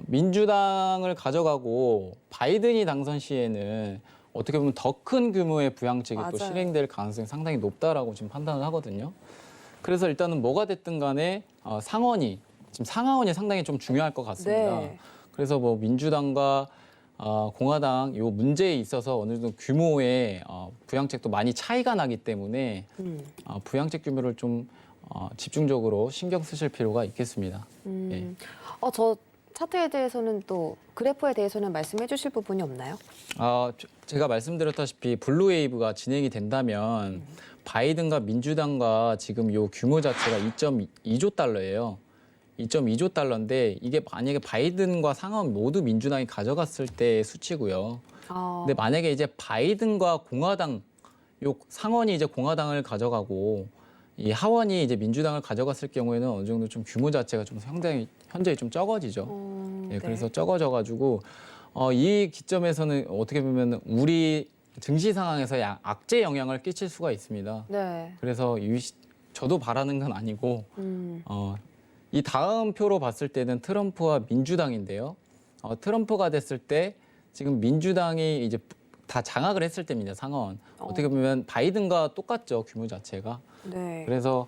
민주당을 가져가고 바이든이 당선 시에는 어떻게 보면 더 큰 규모의 부양책이 또 맞아요. 실행될 가능성이 상당히 높다라고 지금 판단을 하거든요. 그래서 일단은 뭐가 됐든 간에 상원이 지금 상하원이 상당히 좀 중요할 것 같습니다. 네. 그래서 뭐 민주당과 공화당 요 문제에 있어서 어느 정도 규모의 부양책도 많이 차이가 나기 때문에 부양책 규모를 좀 집중적으로 신경 쓰실 필요가 있겠습니다. 예. 저 차트에 대해서는 또 그래프에 대해서는 말씀해 주실 부분이 없나요? 제가 말씀드렸다시피 블루웨이브가 진행이 된다면 바이든과 민주당과 지금 요 규모 자체가 2.2조 달러예요. 2.2조 달러인데 이게 만약에 바이든과 상원 모두 민주당이 가져갔을 때의 수치고요. 근데 만약에 이제 바이든과 공화당 요 상원이 이제 공화당을 가져가고 이 하원이 이제 민주당을 가져갔을 경우에는 어느 정도 좀 규모 자체가 좀 상당히 현재 좀 적어지죠. 예, 네. 그래서 적어져가지고 이 기점에서는 어떻게 보면 우리 증시 상황에서 악재 영향을 끼칠 수가 있습니다. 네. 그래서 저도 바라는 건 아니고 이 다음 표로 봤을 때는 트럼프와 민주당인데요. 트럼프가 됐을 때 지금 민주당이 이제 다 장악을 했을 때입니다. 상원. 어떻게 보면 바이든과 똑같죠. 규모 자체가. 네. 그래서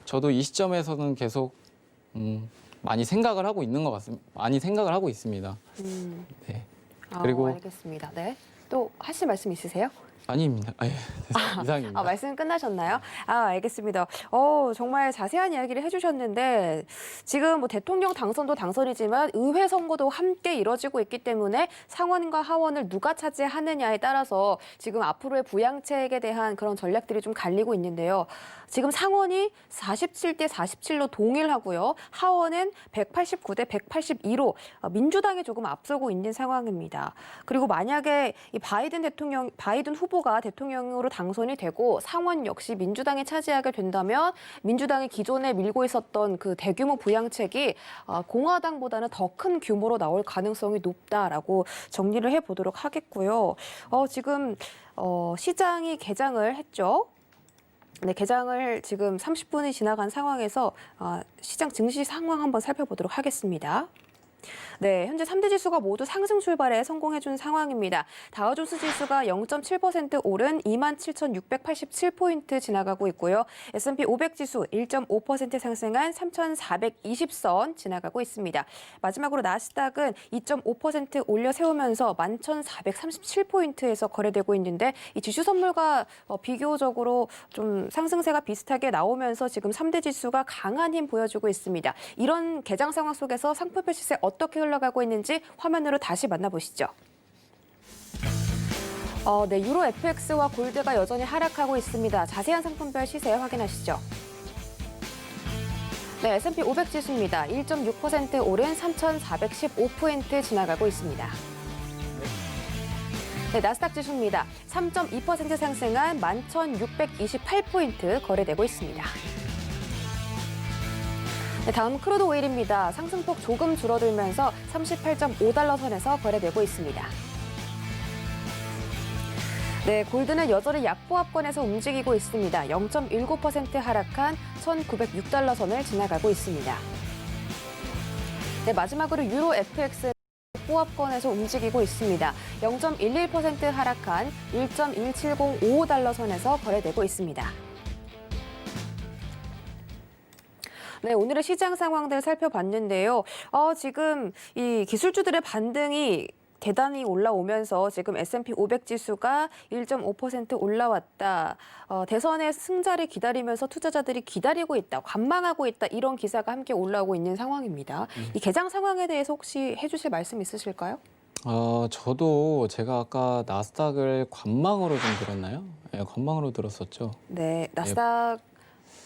저도 이 시점에서는 계속 많이 생각을 하고 있는 것 같습니다. 많이 생각을 하고 있습니다. 네. 그리고 알겠습니다. 네. 또 하실 말씀 있으세요? 아닙니다. 이상입니다. 말씀 끝나셨나요? 알겠습니다. 정말 자세한 이야기를 해주셨는데 지금 뭐 대통령 당선도 당선이지만 의회 선거도 함께 이뤄지고 있기 때문에 상원과 하원을 누가 차지하느냐에 따라서 지금 앞으로의 부양책에 대한 그런 전략들이 좀 갈리고 있는데요. 지금 상원이 47대 47로 동일하고요. 하원은 189대 182로 민주당이 조금 앞서고 있는 상황입니다. 그리고 만약에 이 바이든 후보가 대통령으로 당선이 되고 상원 역시 민주당이 차지하게 된다면 민주당이 기존에 밀고 있었던 그 대규모 부양책이 공화당보다는 더 큰 규모로 나올 가능성이 높다라고 정리를 해보도록 하겠고요. 지금 시장이 개장을 했죠. 네, 개장을 지금 30분이 지나간 상황에서 시장 증시 상황 한번 살펴보도록 하겠습니다. 네, 현재 3대 지수가 모두 상승 출발에 성공해준 상황입니다. 다우존스 지수가 0.7% 오른 27,687포인트 지나가고 있고요. S&P 500 지수 1.5% 상승한 3,420선 지나가고 있습니다. 마지막으로 나스닥은 2.5% 올려 세우면서 11,437포인트에서 거래되고 있는데 이 지수 선물과 비교적으로 좀 상승세가 비슷하게 나오면서 지금 3대 지수가 강한 힘 보여주고 있습니다. 이런 개장 상황 속에서 상품별 시세 어떻게 흘러가고 있는지 화면으로 다시 만나보시죠. 네, 유로 FX와 골드가 여전히 하락하고 있습니다. 자세한 상품별 시세 확인하시죠. 네, S&P 500 지수입니다. 1.6% 오른 3,415포인트 지나가고 있습니다. 네, 나스닥 지수입니다. 3.2% 상승한 11,628포인트 거래되고 있습니다. 네, 다음 크루드 오일입니다. 상승폭 조금 줄어들면서 38.5달러 선에서 거래되고 있습니다. 네, 골드는 여전히 약보합권에서 움직이고 있습니다. 0.19% 하락한 1,906달러 선을 지나가고 있습니다. 네, 마지막으로 유로 FX는 보합권에서 움직이고 있습니다. 0.11% 하락한 1.17055달러 선에서 거래되고 있습니다. 네, 오늘의 시장 상황들 살펴봤는데요. 지금 이 기술주들의 반등이 대단히 올라오면서 지금 S&P 500 지수가 1.5% 올라왔다. 대선의 승자를 기다리면서 투자자들이 기다리고 있다, 관망하고 있다 이런 기사가 함께 올라오고 있는 상황입니다. 이 개장 상황에 대해서 혹시 해주실 말씀 있으실까요? 저도 제가 아까 나스닥을 관망으로 좀 들었나요? 네, 관망으로 들었었죠. 네, 나스닥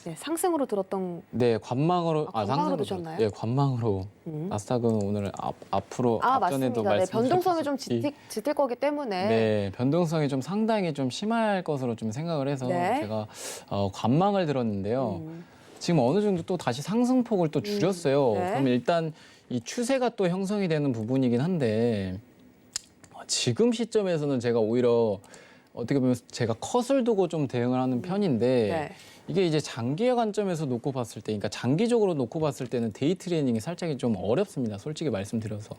네, 상승으로 들었던. 네, 관망으로 관망으로 상승으로 드셨나요? 네, 관망으로. 나스닥은 오늘 앞으로 앞전에도 맞습니다. 네, 변동성이 좀 말씀드렸다시피 짙을 거기 때문에. 네, 변동성이 좀 상당히 좀 심할 것으로 좀 생각을 해서 네. 제가 관망을 들었는데요. 지금 어느 정도 또 다시 상승폭을 또 줄였어요. 네. 그러면 일단 이 추세가 또 형성이 되는 부분이긴 한데 지금 시점에서는 제가 오히려 어떻게 보면 제가 컷을 두고 좀 대응을 하는 편인데 네. 이게 이제 장기의 관점에서 놓고 봤을 때, 그러니까 장기적으로 놓고 봤을 때는 데이 트레이닝이 살짝 좀 어렵습니다. 솔직히 말씀드려서.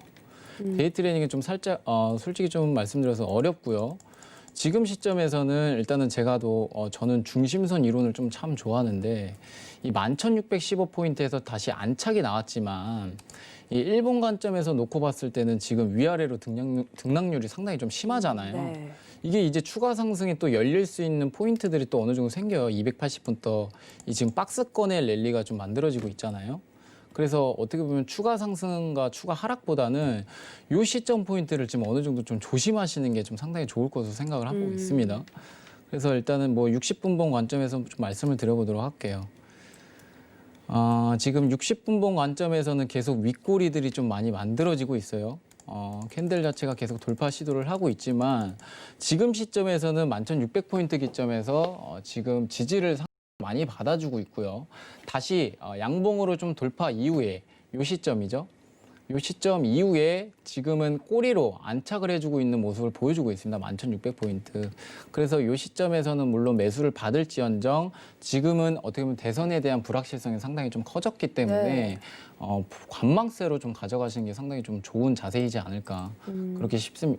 데이 트레이닝이 좀 살짝 솔직히 좀 말씀드려서 어렵고요. 지금 시점에서는 일단은 저는 중심선 이론을 좀 참 좋아하는데 이 11,615포인트에서 다시 안착이 나왔지만 이 일본 관점에서 놓고 봤을 때는 지금 위아래로 등락률이 상당히 좀 심하잖아요. 네. 이게 이제 추가 상승이 또 열릴 수 있는 포인트들이 또 어느 정도 생겨요. 280분 이 지금 박스권의 랠리가 좀 만들어지고 있잖아요. 그래서 어떻게 보면 추가 상승과 추가 하락보다는 요 시점 포인트를 지금 어느 정도 좀 조심하시는 게 좀 상당히 좋을 것으로 생각을 하고 있습니다. 그래서 일단은 뭐 60분봉 관점에서 좀 말씀을 드려보도록 할게요. 지금 60분봉 관점에서는 계속 윗꼬리들이 좀 많이 만들어지고 있어요. 캔들 자체가 계속 돌파 시도를 하고 있지만 지금 시점에서는 11,600포인트 기점에서 지금 지지를 많이 받아주고 있고요. 다시 양봉으로 좀 돌파 이후에 요 시점이죠. 요 시점 이후에 지금은 꼬리로 안착을 해주고 있는 모습을 보여주고 있습니다. 11,600포인트. 그래서 요 시점에서는 물론 매수를 받을지언정 지금은 어떻게 보면 대선에 대한 불확실성이 상당히 좀 커졌기 때문에 네. 관망세로 좀 가져가시는 게 상당히 좀 좋은 자세이지 않을까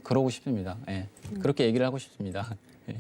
그러고 싶습니다. 예. 그렇게 얘기를 하고 싶습니다. 예.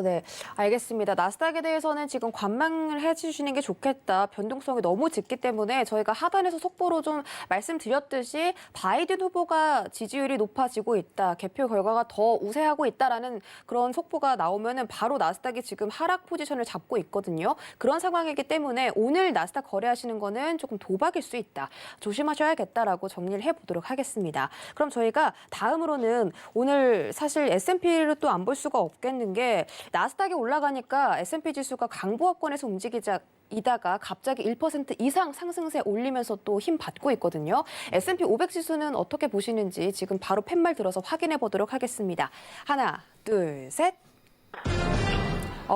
네, 알겠습니다. 나스닥에 대해서는 지금 관망을 해주시는 게 좋겠다. 변동성이 너무 짙기 때문에 저희가 하단에서 속보로 좀 말씀드렸듯이 바이든 후보가 지지율이 높아지고 있다. 개표 결과가 더 우세하고 있다라는 그런 속보가 나오면은 바로 나스닥이 지금 하락 포지션을 잡고 있거든요. 그런 상황이기 때문에 오늘 나스닥 거래하시는 거는 조금 도박일 수 있다. 조심하셔야겠다라고 정리를 해보도록 하겠습니다. 그럼 저희가 다음으로는 오늘 사실 S&P를 또 안 볼 수가 없겠는 게 나스닥이 올라가니까 S&P 지수가 강보합권에서 움직이다가 갑자기 1% 이상 상승세 올리면서 또 힘 받고 있거든요. S&P 500 지수는 어떻게 보시는지 지금 바로 팻말 들어서 확인해 보도록 하겠습니다. 하나, 둘, 셋.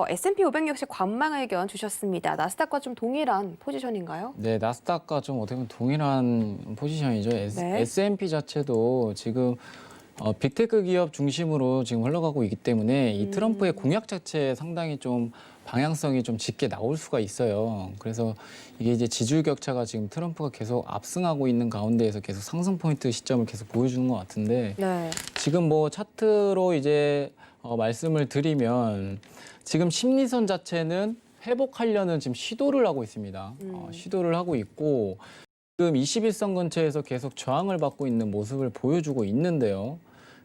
S&P 500 역시 관망 의견 주셨습니다. 나스닥과 좀 동일한 포지션인가요? 네, 나스닥과 좀 어떻게 보면 동일한 포지션이죠. 네. S&P 자체도 지금 빅테크 기업 중심으로 지금 흘러가고 있기 때문에 이 트럼프의 공약 자체에 상당히 좀 방향성이 좀 짙게 나올 수가 있어요. 그래서 이게 이제 지지율 격차가 지금 트럼프가 계속 압승하고 있는 가운데에서 계속 상승 포인트 시점을 계속 보여주는 것 같은데 네. 지금 뭐 차트로 이제 말씀을 드리면 지금 심리선 자체는 회복하려는 지금 시도를 하고 있습니다. 시도를 하고 있고 지금 21선 근처에서 계속 저항을 받고 있는 모습을 보여주고 있는데요.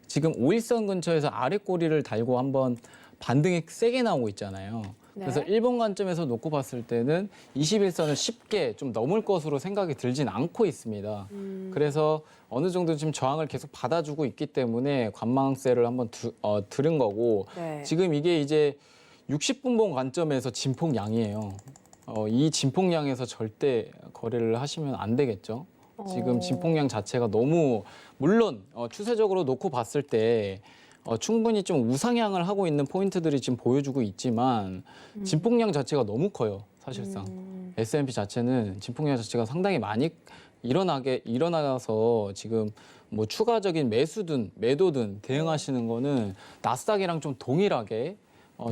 지금 5일선 근처에서 아래 꼬리를 달고 한번 반등이 세게 나오고 있잖아요. 그래서 네. 일본 관점에서 놓고 봤을 때는 21선을 쉽게 좀 넘을 것으로 생각이 들진 않고 있습니다. 그래서 어느 정도 지금 저항을 계속 받아주고 있기 때문에 관망세를 한번 들은 거고 네. 지금 이게 이제 60분봉 관점에서 진폭양이에요. 이 진폭량에서 절대 거래를 하시면 안 되겠죠. 지금 진폭량 자체가 너무 물론 추세적으로 놓고 봤을 때 충분히 좀 우상향을 하고 있는 포인트들이 지금 보여주고 있지만 진폭량 자체가 너무 커요. 사실상 S&P 자체는 진폭량 자체가 상당히 많이 일어나서 지금 뭐 추가적인 매수든 매도든 대응하시는 거는 나스닥이랑 좀 동일하게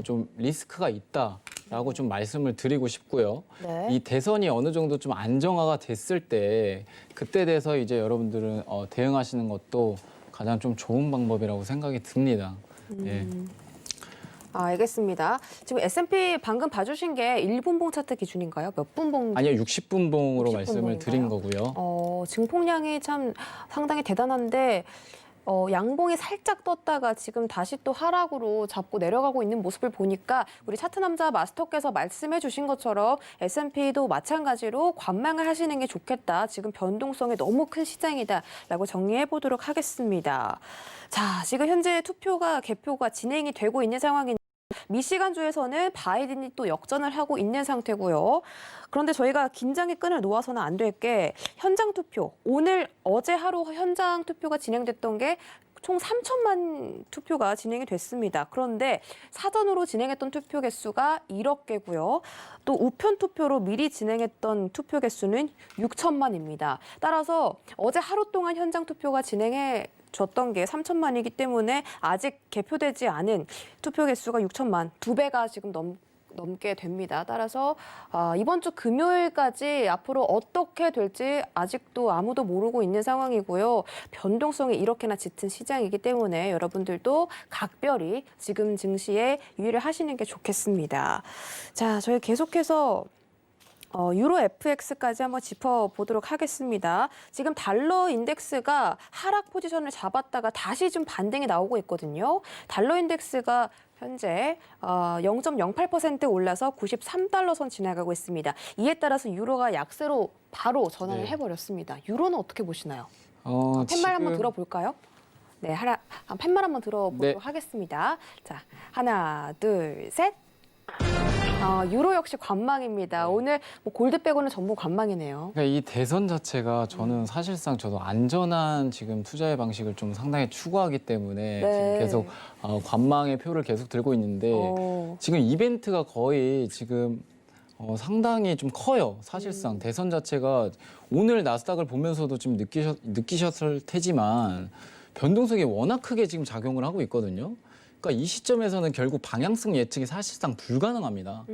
좀 리스크가 있다라고 좀 말씀을 드리고 싶고요. 네. 이 대선이 어느 정도 좀 안정화가 됐을 때 그때 돼서 이제 여러분들은 대응하시는 것도 가장 좀 좋은 방법이라고 생각이 듭니다. 예. 알겠습니다. 지금 S&P 방금 봐주신 게 1분봉 차트 기준인가요? 몇 분봉? 아니요, 60분봉으로 60분봉인가요? 말씀을 드린 거고요. 증폭량이 참 상당히 대단한데 양봉이 살짝 떴다가 지금 다시 또 하락으로 잡고 내려가고 있는 모습을 보니까 우리 차트 남자 마스터께서 말씀해 주신 것처럼 S&P도 마찬가지로 관망을 하시는 게 좋겠다. 지금 변동성이 너무 큰 시장이다라고 정리해 보도록 하겠습니다. 자, 지금 현재 개표가 진행이 되고 있는 상황인데 미시간주에서는 바이든이 또 역전을 하고 있는 상태고요. 그런데 저희가 긴장의 끈을 놓아서는 안 될 게 현장 투표. 어제 하루 현장 투표가 진행됐던 게 총 3천만 투표가 진행이 됐습니다. 그런데 사전으로 진행했던 투표 개수가 1억 개고요. 또 우편 투표로 미리 진행했던 투표 개수는 6천만입니다. 따라서 어제 하루 동안 현장 투표가 진행해 줬던 게 3천만이기 때문에 아직 개표되지 않은 투표 개수가 6천만, 2배가 지금 넘게 됩니다. 따라서 이번 주 금요일까지 앞으로 어떻게 될지 아직도 아무도 모르고 있는 상황이고요. 변동성이 이렇게나 짙은 시장이기 때문에 여러분들도 각별히 지금 증시에 유의를 하시는 게 좋겠습니다. 자, 저희 계속해서 유로 FX까지 한번 짚어보도록 하겠습니다. 지금 달러 인덱스가 하락 포지션을 잡았다가 다시 좀 반등이 나오고 있거든요. 달러 인덱스가 현재 0.08% 올라서 93달러 선 지나가고 있습니다. 이에 따라서 유로가 약세로 바로 전환을 네. 해버렸습니다. 유로는 어떻게 보시나요? 팻말 지금 한번 들어볼까요? 네, 팻말 한번 들어보도록 네. 하겠습니다. 자, 하나, 둘, 셋. 유로 역시 관망입니다. 오늘 뭐 골드 빼고는 전부 관망이네요. 그러니까 이 대선 자체가 저는 사실상 저도 안전한 지금 투자의 방식을 좀 상당히 추구하기 때문에 네. 지금 계속 관망의 표를 계속 들고 있는데 지금 이벤트가 거의 지금 상당히 좀 커요. 사실상 대선 자체가 오늘 나스닥을 보면서도 지금 느끼셨을 테지만 변동성이 워낙 크게 지금 작용을 하고 있거든요. 그러니까 이 시점에서는 결국 방향성 예측이 사실상 불가능합니다.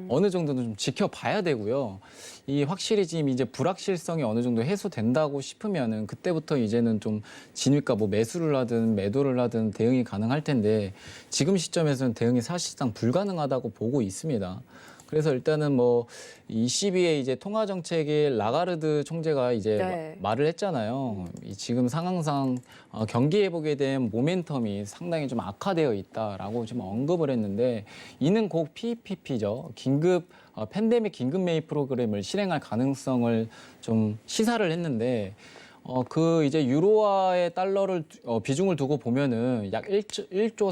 어느 정도는 좀 지켜봐야 되고요. 이 확실히 지금 이제 불확실성이 어느 정도 해소된다고 싶으면은 그때부터 이제는 좀 진입가 뭐 매수를 하든 매도를 하든 대응이 가능할 텐데 지금 시점에서는 대응이 사실상 불가능하다고 보고 있습니다. 그래서 일단은 뭐 ECB의 이제 통화 정책의 라가르드 총재가 이제 네. 말을 했잖아요. 지금 상황상 경기 회복에 대한 모멘텀이 상당히 좀 악화되어 있다라고 좀 언급을 했는데 이는 곧 PPP죠. 팬데믹 긴급 매입 프로그램을 실행할 가능성을 좀 시사를 했는데 그 이제 유로화의 달러를 비중을 두고 보면은 약 1조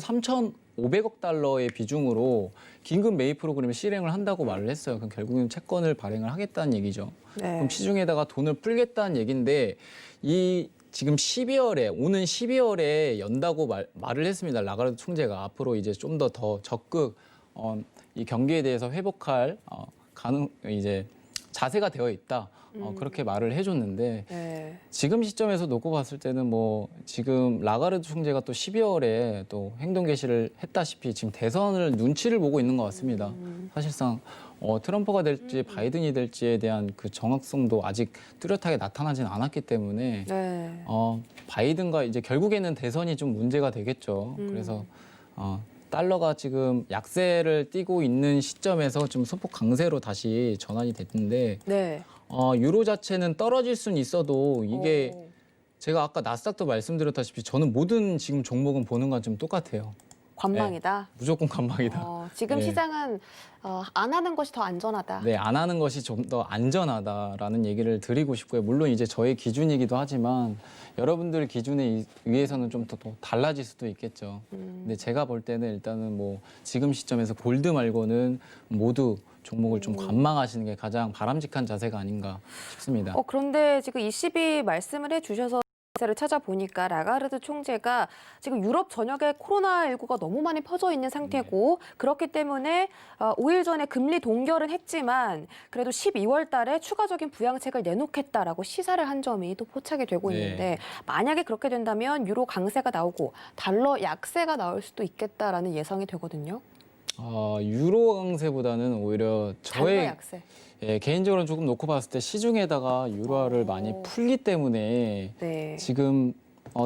3,500억 달러의 비중으로 긴급 매입 프로그램을 실행을 한다고 말을 했어요. 그럼 결국은 채권을 발행을 하겠다는 얘기죠. 네. 그럼 시중에다가 돈을 풀겠다는 얘기인데 이 지금 오는 12월에 연다고 말을 했습니다. 라가르드 총재가 앞으로 이제 좀 더 적극 이 경기에 대해서 회복할 이제 자세가 되어 있다. 그렇게 말을 해줬는데 네. 지금 시점에서 놓고 봤을 때는 뭐 지금 라가르드 총재가 또 12월에 또 행동 개시를 했다시피 지금 대선을 눈치를 보고 있는 것 같습니다. 사실상 트럼프가 될지 바이든이 될지에 대한 그 정확성도 아직 뚜렷하게 나타나진 않았기 때문에 네. 바이든과 이제 결국에는 대선이 좀 문제가 되겠죠. 그래서 달러가 지금 약세를 띠고 있는 시점에서 좀 소폭 강세로 다시 전환이 됐는데 네. 유로 자체는 떨어질 수는 있어도 이게 제가 아까 나스닥도 말씀드렸다시피 저는 모든 지금 종목은 보는 건 좀 똑같아요. 관망이다. 무조건 관망이다. 지금 네. 시장은 안 하는 것이 더 안전하다. 네, 안 하는 것이 좀 더 안전하다라는 얘기를 드리고 싶고요. 물론 이제 저의 기준이기도 하지만 여러분들 기준에 의해서는 좀 더 달라질 수도 있겠죠. 근데 제가 볼 때는 일단은 뭐 지금 시점에서 골드 말고는 모두 종목을 좀 관망하시는 게 가장 바람직한 자세가 아닌가 싶습니다. 그런데 지금 ECB 말씀을 해주셔서 기사를 찾아보니까 라가르드 총재가 지금 유럽 전역에 코로나19가 너무 많이 퍼져 있는 상태고 그렇기 때문에 5일 전에 금리 동결은 했지만 그래도 12월 달에 추가적인 부양책을 내놓겠다라고 시사를 한 점이 또 포착이 되고 네. 있는데 만약에 그렇게 된다면 유로 강세가 나오고 달러 약세가 나올 수도 있겠다라는 예상이 되거든요. 유로 강세보다는 오히려 달러 저의 약세. 개인적으로는 조금 놓고 봤을 때 시중에다가 유로화를 많이 풀기 때문에 네. 지금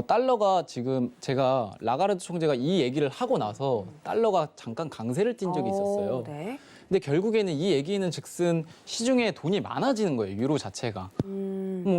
달러가 지금 제가 라가르드 총재가 이 얘기를 하고 나서 달러가 잠깐 강세를 띈 적이 있었어요. 네. 근데 결국에는 이 얘기는 즉슨 시중에 돈이 많아지는 거예요. 유로 자체가.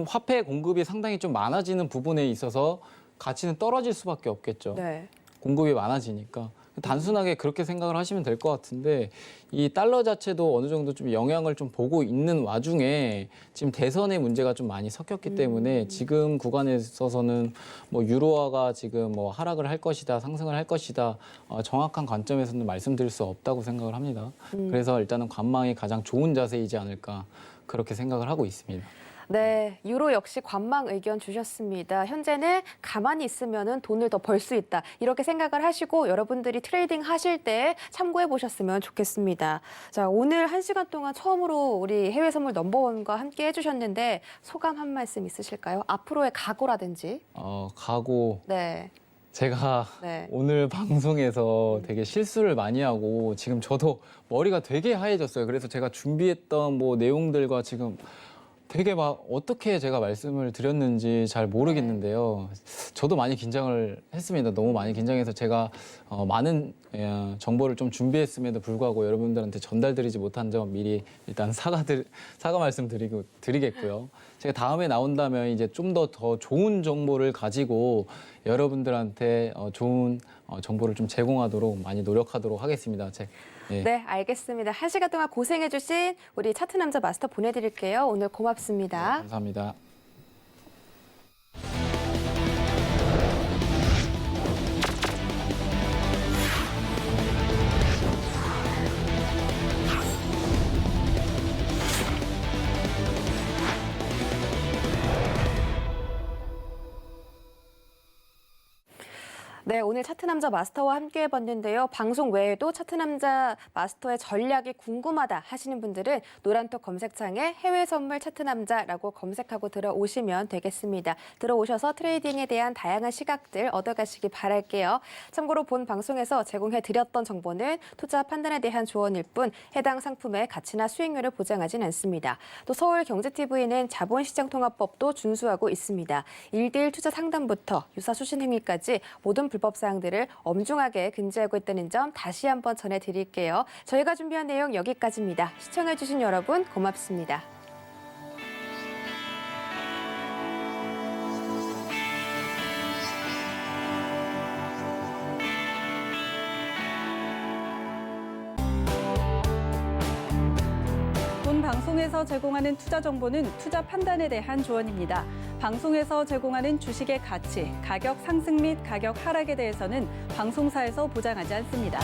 화폐 공급이 상당히 좀 많아지는 부분에 있어서 가치는 떨어질 수밖에 없겠죠. 네. 공급이 많아지니까. 단순하게 그렇게 생각을 하시면 될 것 같은데 이 달러 자체도 어느 정도 좀 영향을 좀 보고 있는 와중에 지금 대선의 문제가 좀 많이 섞였기 때문에 지금 구간에 있어서는 뭐 유로화가 지금 뭐 하락을 할 것이다, 상승을 할 것이다 정확한 관점에서는 말씀드릴 수 없다고 생각을 합니다. 그래서 일단은 관망이 가장 좋은 자세이지 않을까 그렇게 생각을 하고 있습니다. 네, 유로 역시 관망 의견 주셨습니다. 현재는 가만히 있으면 돈을 더 벌 수 있다. 이렇게 생각을 하시고 여러분들이 트레이딩 하실 때 참고해 보셨으면 좋겠습니다. 자, 오늘 1시간 동안 처음으로 우리 해외 선물 넘버원과 함께 해주셨는데 소감 한 말씀 있으실까요? 앞으로의 각오라든지. 각오. 네. 제가 네. 오늘 방송에서 되게 실수를 많이 하고 지금 저도 머리가 되게 하얘졌어요. 그래서 제가 준비했던 뭐 내용들과 지금 되게 막 어떻게 제가 말씀을 드렸는지 잘 모르겠는데요. 저도 많이 긴장을 했습니다. 너무 많이 긴장해서 제가 많은 정보를 좀 준비했음에도 불구하고 여러분들한테 전달드리지 못한 점 미리 일단 사과 말씀 드리겠고요. 제가 다음에 나온다면 이제 좀 더 좋은 정보를 가지고 여러분들한테 좋은 정보를 좀 제공하도록 많이 노력하도록 하겠습니다. 네. 네, 알겠습니다. 1시간 동안 고생해주신 우리 차트 남자 마스터 보내드릴게요. 오늘 고맙습니다. 네, 감사합니다. 네, 오늘 차트남자 마스터와 함께 해봤는데요. 방송 외에도 차트남자 마스터의 전략이 궁금하다 하시는 분들은 노란톡 검색창에 해외 선물 차트남자라고 검색하고 들어오시면 되겠습니다. 들어오셔서 트레이딩에 대한 다양한 시각들 얻어가시기 바랄게요. 참고로 본 방송에서 제공해드렸던 정보는 투자 판단에 대한 조언일 뿐 해당 상품의 가치나 수익률을 보장하진 않습니다. 또 서울경제TV는 자본시장통합법도 준수하고 있습니다. 1대1 투자 상담부터 유사수신 행위까지 모든 불법 사항들을 엄중하게 금지하고 있다는 점 다시 한번 전해드릴게요. 저희가 준비한 내용 여기까지입니다. 시청해주신 여러분 고맙습니다. 본 방송에서 제공하는 투자 정보는 투자 판단에 대한 조언입니다. 방송에서 제공하는 주식의 가치, 가격 상승 및 가격 하락에 대해서는 방송사에서 보장하지 않습니다.